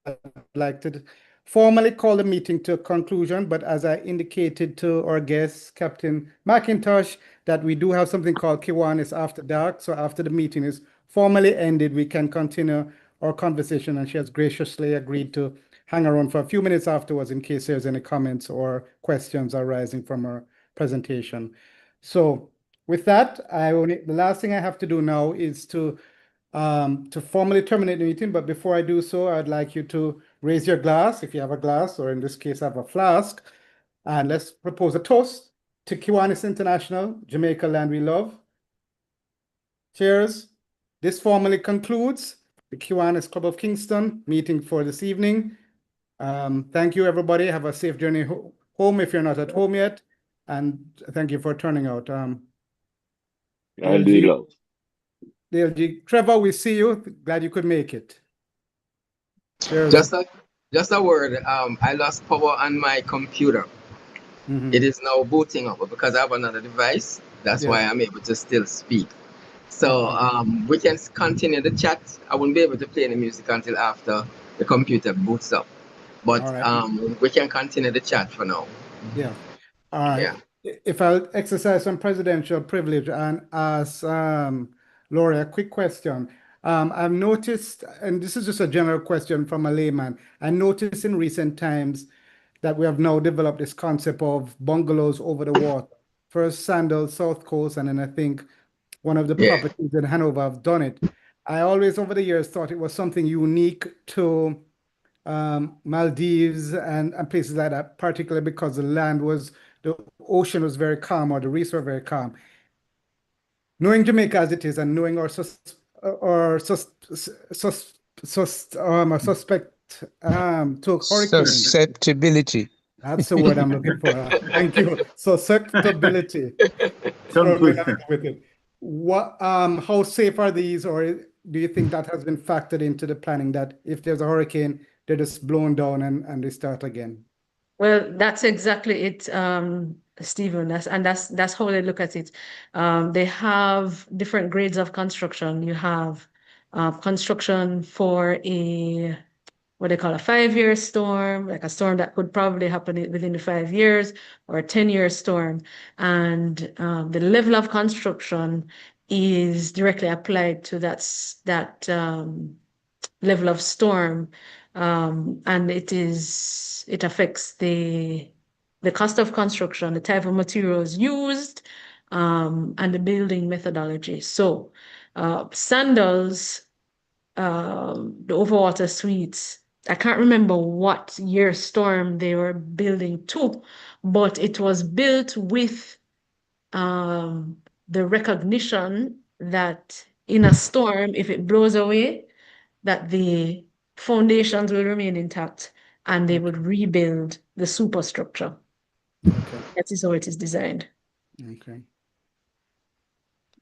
like to formally call the meeting to a conclusion. But as I indicated to our guest, Captain McIntosh, that we do have something called Kiwanis After Dark. So after the meeting is formally ended, we can continue our conversation. And she has graciously agreed to hang around for a few minutes afterwards in case there's any comments or questions arising from her presentation. So with that, the last thing I have to do now is to formally terminate the meeting. But before I do so, I'd like you to raise your glass, if you have a glass, or in this case, have a flask. And let's propose a toast to Kiwanis International, Jamaica Land We Love. Cheers. This formally concludes the Kiwanis Club of Kingston meeting for this evening. Thank you, everybody. Have a safe journey home if you're not at home yet. And thank you for turning out. DLG, Trevor, we see you. Glad you could make it. Cheers. Just a word. I lost power on my computer. It is now booting up, but because I have another device, that's why I'm able to still speak. So we can continue the chat. I won't be able to play any music until after the computer boots up. But we can continue the chat for now. Yeah. All right. Yeah. If I'll exercise some presidential privilege and ask Lorie a quick question. I've noticed, and this is just a general question from a layman, I noticed in recent times that we have now developed this concept of bungalows over the water. First Sandal, South Coast, and then I think one of the properties in Hanover have done it. I always, over the years, thought it was something unique to Maldives and places like that, particularly because the ocean was very calm, or the reefs were very calm. Knowing Jamaica as it is, and knowing our suspect to hurricanes. Susceptibility. That's the word I'm looking for. Thank you. Susceptibility. With it. How safe are these, or do you think that has been factored into the planning, that if there's a hurricane, they're just blown down and they start again? Well, that's exactly it, Stephen. That's how they look at it. They have different grades of construction. You have construction for a what they call a 5-year storm, like a storm that could probably happen within the 5 years, or a 10-year storm. And the level of construction is directly applied to that level of storm. And it affects the cost of construction, the type of materials used, and the building methodology. So Sandals, the overwater suites, I can't remember what year storm they were building to, but it was built with the recognition that in a storm, if it blows away, that the foundations will remain intact and they would rebuild the superstructure. Okay. That is how it is designed. Okay.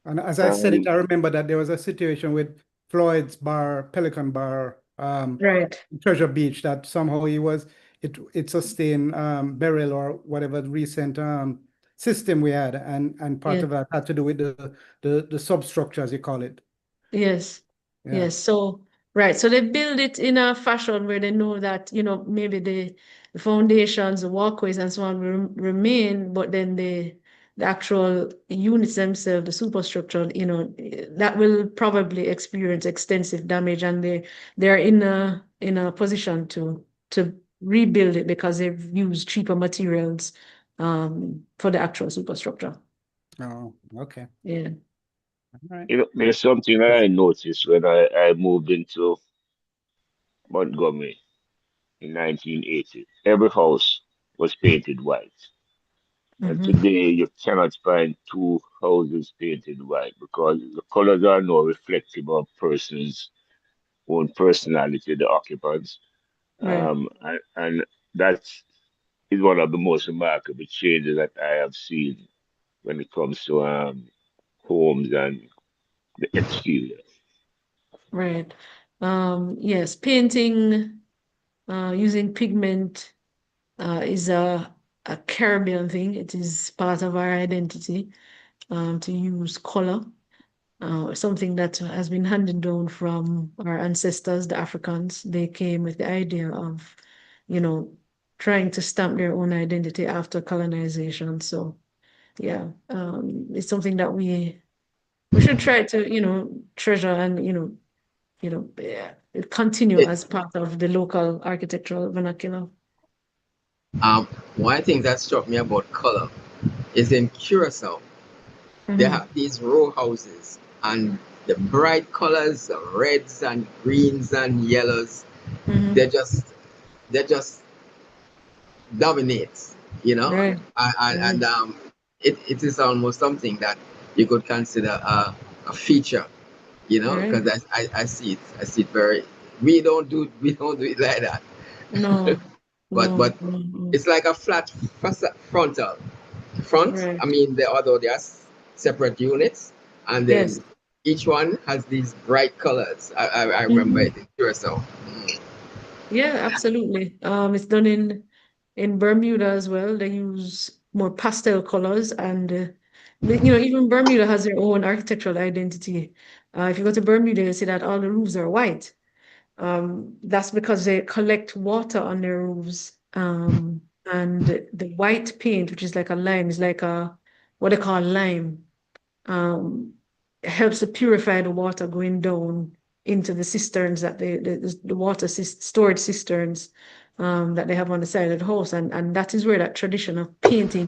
And as I said it, I remember that there was a situation with Floyd's bar, Pelican Bar, Right. Treasure Beach, that somehow it sustained burial or whatever recent system we had, and part Yeah. of that had to do with the substructure, as you call it. Yes. Yeah. Yes. So, right. So they build it in a fashion where they know that, maybe the foundations, the walkways and so on will remain, but then the actual units themselves, the superstructure, that will probably experience extensive damage, and they're in a position to rebuild it because they've used cheaper materials for the actual superstructure. Oh, okay. Yeah. All right. There's something that I noticed when I moved into Montgomery in 1980. Every house was painted white. And Mm-hmm. today you cannot find two houses painted white because the colors are now reflective of person's own personality, the occupants. Right. And that is one of the most remarkable changes that I have seen when it comes to homes and the exterior. Right. Yes, painting using pigment is a Caribbean thing. It is part of our identity to use color, something that has been handed down from our ancestors, the Africans. They came with the idea of, trying to stamp their own identity after colonization. So, yeah, it's something that we should try to, treasure and, yeah, continue It, as part of the local architectural vernacular. one thing that struck me about color is in Curacao, they Mhm. have these row houses and the bright colors, the reds and greens and yellows, Mhm. they just dominate, Right. and it is almost something that you could consider a feature, Right. because I see it very. We don't do it like that, No, but no, no, no. it's like a flat frontal front. Right. I mean, although they are separate units, and Yes. then each one has these bright colors. I remember Mhm. it in Curacao. Yeah, absolutely. It's done in Bermuda as well. They use more pastel colors, and even Bermuda has their own architectural identity. If you go to Bermuda, you see that all the roofs are white. That's because they collect water on their roofs. And the white paint, which is like a lime, is like what they call lime. Um, helps to purify the water going down into the cisterns that the water storage cisterns that they have on the side of the house, and that is where that tradition of painting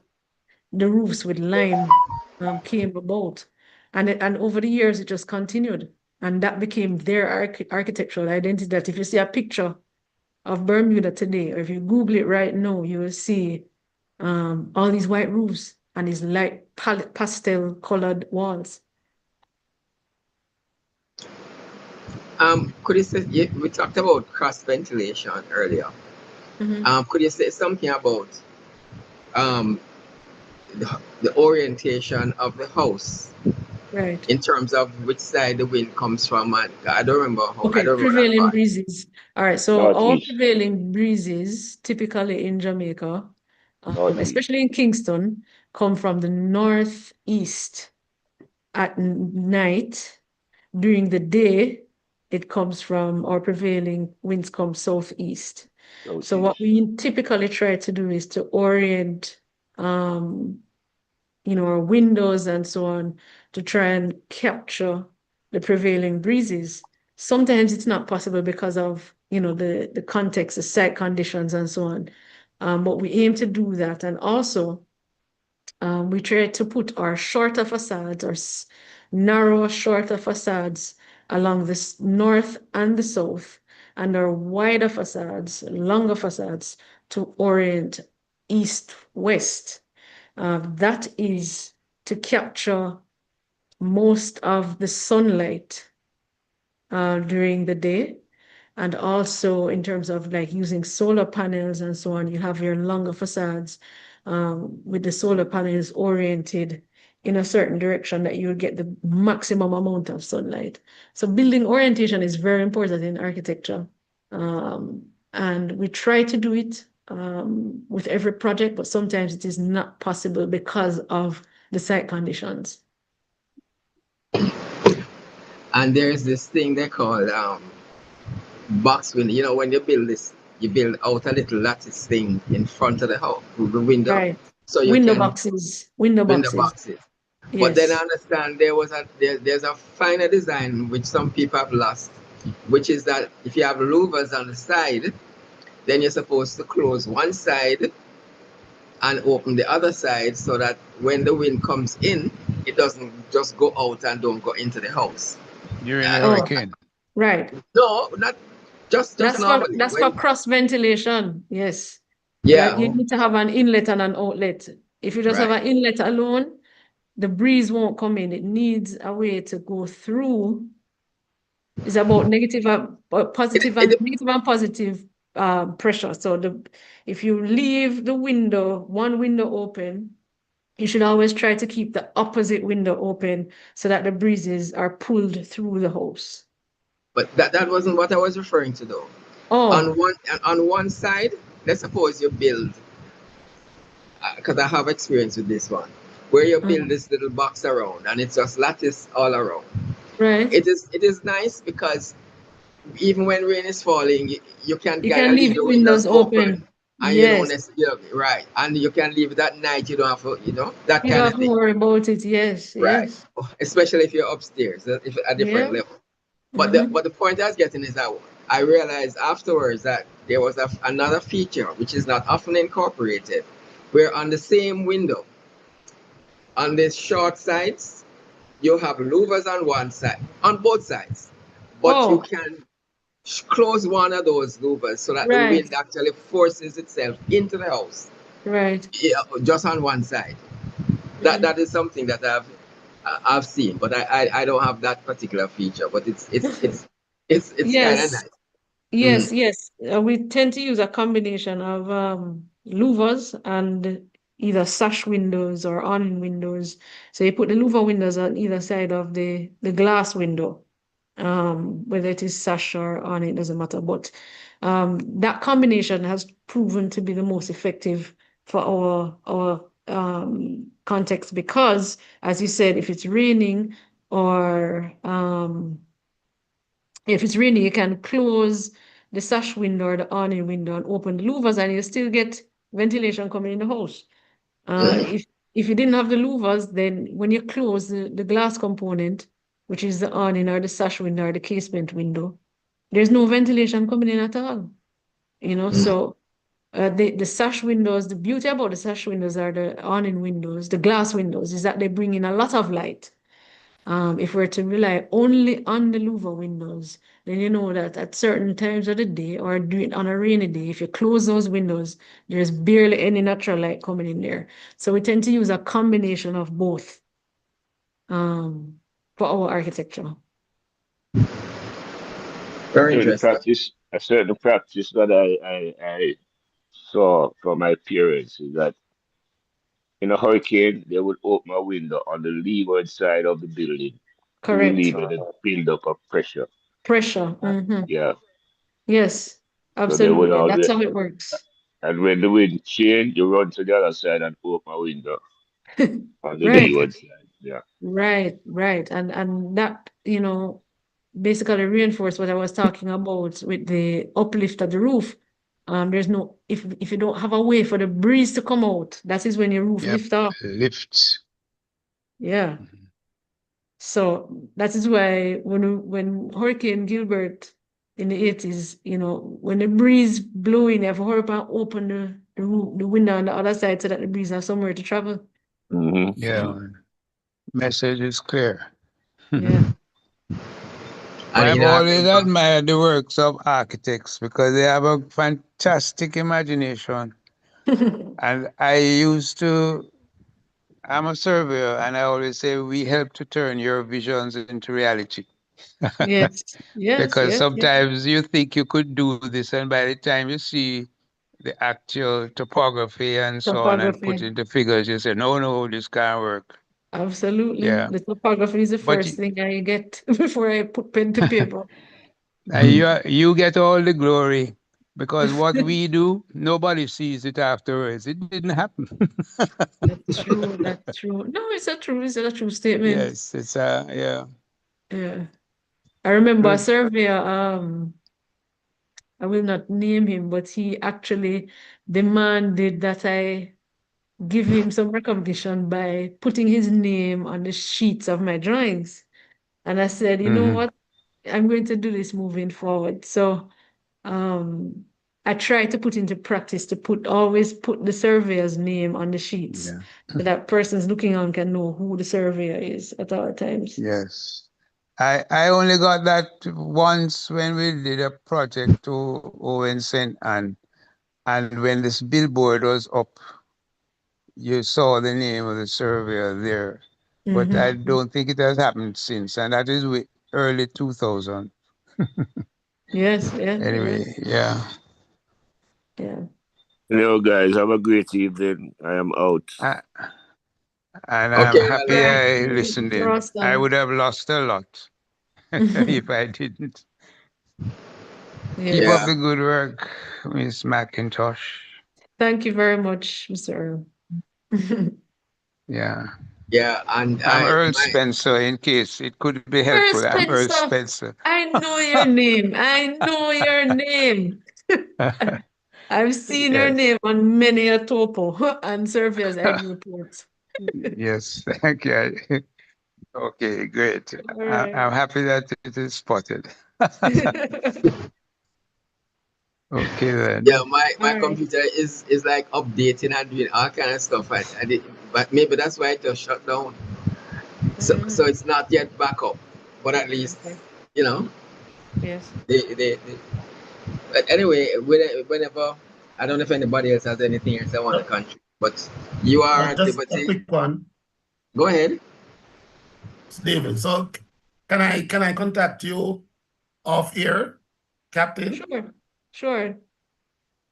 the roofs with lime came about, and over the years it just continued, and that became their architectural identity. That if you see a picture of Bermuda today, or if you Google it right now, you will see all these white roofs and these light pastel colored walls. Could you say we talked about cross ventilation earlier? Mhm. Could you say something about um, the orientation of the house Right. in terms of which side the wind comes from? And I don't remember I Okay, don't remember that prevailing part. breezes. All right, so our Northeast, prevailing breezes, typically in Jamaica, northeast. especially in Kingston, come from the northeast at night. During the day, it comes from, or prevailing winds come southeast. So what Southeast. we typically try to do is to orient, our windows and so on to try and capture the prevailing breezes. Sometimes it's not possible because of, the context, the site conditions and so on. But we aim to do that. And also, we try to put our shorter facades, or narrow, shorter facades along the north and the south, and our wider facades, longer facades, to orient east-west. That is to capture most of the sunlight during the day. And also in terms of like using solar panels and so on, you have your longer facades with the solar panels oriented in a certain direction that you'll get the maximum amount of sunlight. So building orientation is very important in architecture. And we try to do it with every project, but sometimes it is not possible because of the site conditions. And there's this thing they call box window. You know, when you build this, you build out a little lattice thing in front of the house, the window. Right. So you Window can boxes. Window boxes. But then I Yes. understand there's a finer design which some people have lost, which is that if you have louvers on the side, then you're supposed to close one side and open the other side so that when the wind comes in, it doesn't just go out and don't go into the house. During a Oh, hurricane. right. No, not just That's normally. for cross ventilation. Yes. Yeah. You need to have an inlet and an outlet. If you just have Right. an inlet alone, the breeze won't come in. It needs a way to go through. It's about negative and positive and negative and positive pressure. So if you leave one window open, you should always try to keep the opposite window open so that the breezes are pulled through the house. But that wasn't what I was referring to though. Oh, On one side, let's suppose you build, because I have experience with this one, where you build this little box around and it's just lattice all around. right. It is nice because even when rain is falling, you can You kind can of leave leave the the windows windows open, open. and you don't Yes. necessarily right, and you can leave it at night. You don't have to, that You don't kind have of to thing, worry about it. Yes, right? yes. Especially if you're upstairs, if at a different Yeah. level. But the point I was getting is that I realized afterwards that there was another feature which is not often incorporated, where on the same window, on the short sides, you have louvers on one side, on both sides, but you Oh, can close one of those louvers so that the right, wind actually forces itself into the house, right. just on one side. That is something that I've seen, but I don't have that particular feature. But it's kind of Yes, nice. yes, yes. We tend to use a combination of louvers and either sash windows or awning windows. So you put the louver windows on either side of the glass window, whether it is sash or awning, it doesn't matter. But that combination has proven to be the most effective for our context because, as you said, if it's raining or if it's raining, you can close the sash window or the awning window and open the louvers, and you still get ventilation coming in the house. If you didn't have the louvers, then when you close the glass component, which is the awning or the sash window or the casement window, there's no ventilation coming in at all. So the sash windows, the beauty about the sash windows or the awning windows, the glass windows, is that they bring in a lot of light. If we're to rely only on the louver windows, then you know that at certain times of the day or on a rainy day, if you close those windows, there's barely any natural light coming in there. So we tend to use a combination of both for our architecture. Very interesting. A certain practice that I saw from my parents is that in a hurricane, they would open a window on the leeward side of the building to Correct. relieve the buildup of pressure. Pressure. Yeah. Yes, So they would absolutely. That's always, how it works. and when the wind change, you run to the other side and open a window on the Right. leeward side. Yeah. Right. And that, basically reinforce what I was talking about with the uplift of the roof. There's no, if you don't have a way for the breeze to come out, that is when your roof lift off. Lift. Yeah. So that is why when Hurricane Gilbert in the 80s, you know, when the breeze blew in, you have to hurry up and open the window on the other side so that the breeze has somewhere to travel. Yeah. Message is clear. Yeah. I've always admired the works of architects because they have a fantastic imagination. And I'm a surveyor, and I always say we help to turn your visions into reality. Yes, yes, Because yes, sometimes you think you could do this, and by the time you see the actual topography and so on and put Topography. into figures, you say, no, this can't work. Absolutely. Yeah. The topography is the But first thing I get before I put pen to paper. you get all the glory because what we do, nobody sees it afterwards. It didn't happen. That's true. That's true. No, it's a true statement. Yes, it's yeah. Yeah. I remember a Good. surveyor, I will not name him, but he actually demanded that I give him some recognition by putting his name on the sheets of my drawings. And I said, you know what? I'm going to do this moving forward. So I try to put into practice to always put the surveyor's name on the sheets so that persons looking on can know who the surveyor is at all times. Yes. I only got that once when we did a project to Owen St. Anne, and when this billboard was up, you saw the name of the surveyor there. But I don't think it has happened since, and that is with early 2000. Yes, yeah. Anyway, yeah. Yeah. Hello, guys. Have a great evening. I am out. And I'm happy I listened in. I would have lost a lot if I didn't. Keep up the good work, Miss McIntosh. Thank you very much, Mr. Earl. Yeah. Yeah, and I'm Earl Spencer, in case it could be helpful. I'm Earl Spencer. I know your name. I know your name. I've seen your name on many a topo and surveyor's ID reports. Yes, thank you. Okay, great. Right. I'm happy that it is spotted. Okay then. Yeah, my computer is like updating and doing all kind of stuff. But maybe that's why it just shut down. So it's not yet back up, but at least you know. Yes. But anyway, whenever I don't know if anybody else has anything else I want to contribute, but you are at Just liberty. a quick one. Go ahead. David, so can I contact you off air, Captain? Sure.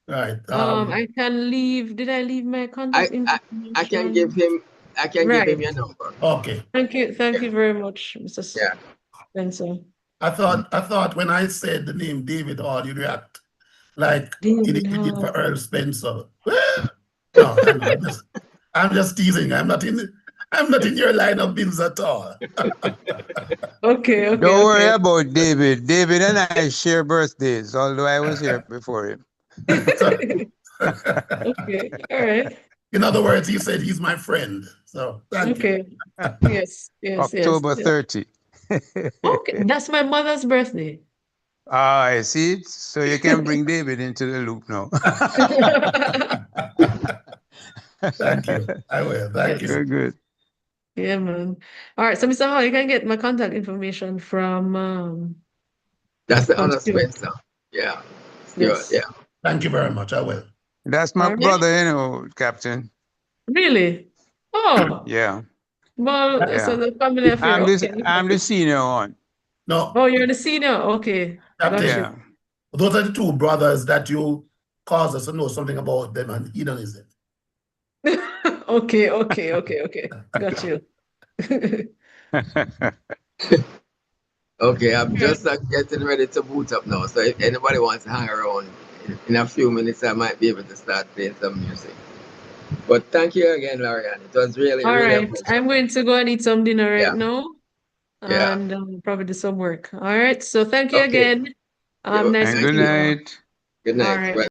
Right. I can leave. Did I leave my contact information? I can give him your number. Okay. Thank you very much, Mr. Spencer. I thought when I said the name David Hall, you'd react like you did for Earl Spencer. No, I'm just teasing. I'm not in your line of business at all. Okay. Don't worry about David. David and I share birthdays, although I was here before him. Okay, all right. In other words, he said he's my friend. So thank you. Yes. October 30. Okay, that's my mother's birthday. I see it. So you can bring David into the loop now. Thank you. I will. Thank you. Good. Yeah, man. All right, so Mr. Hall, you can get my contact information from that's the other Spencer. Yeah. Yes. Yeah. Thank you very much. I will. That's my brother, you know, Captain. Really? Oh. Yeah. Well, so the family affair. I'm the senior one. No. Oh, you're the senior. Okay. Captain, those are the two brothers that you caused us to know something about them and hedonism. Okay. Got you. Okay, I'm just getting ready to boot up now. So if anybody wants to hang around in a few minutes, I might be able to start playing some music. But thank you again, Lorie-Ann. It was really, all really right. I'm going to go and eat some dinner right now. Yeah. and probably do some work. All right. So thank you Okay. again. Nice Thank Good you. meeting you all. night. Good All night. right. Bye.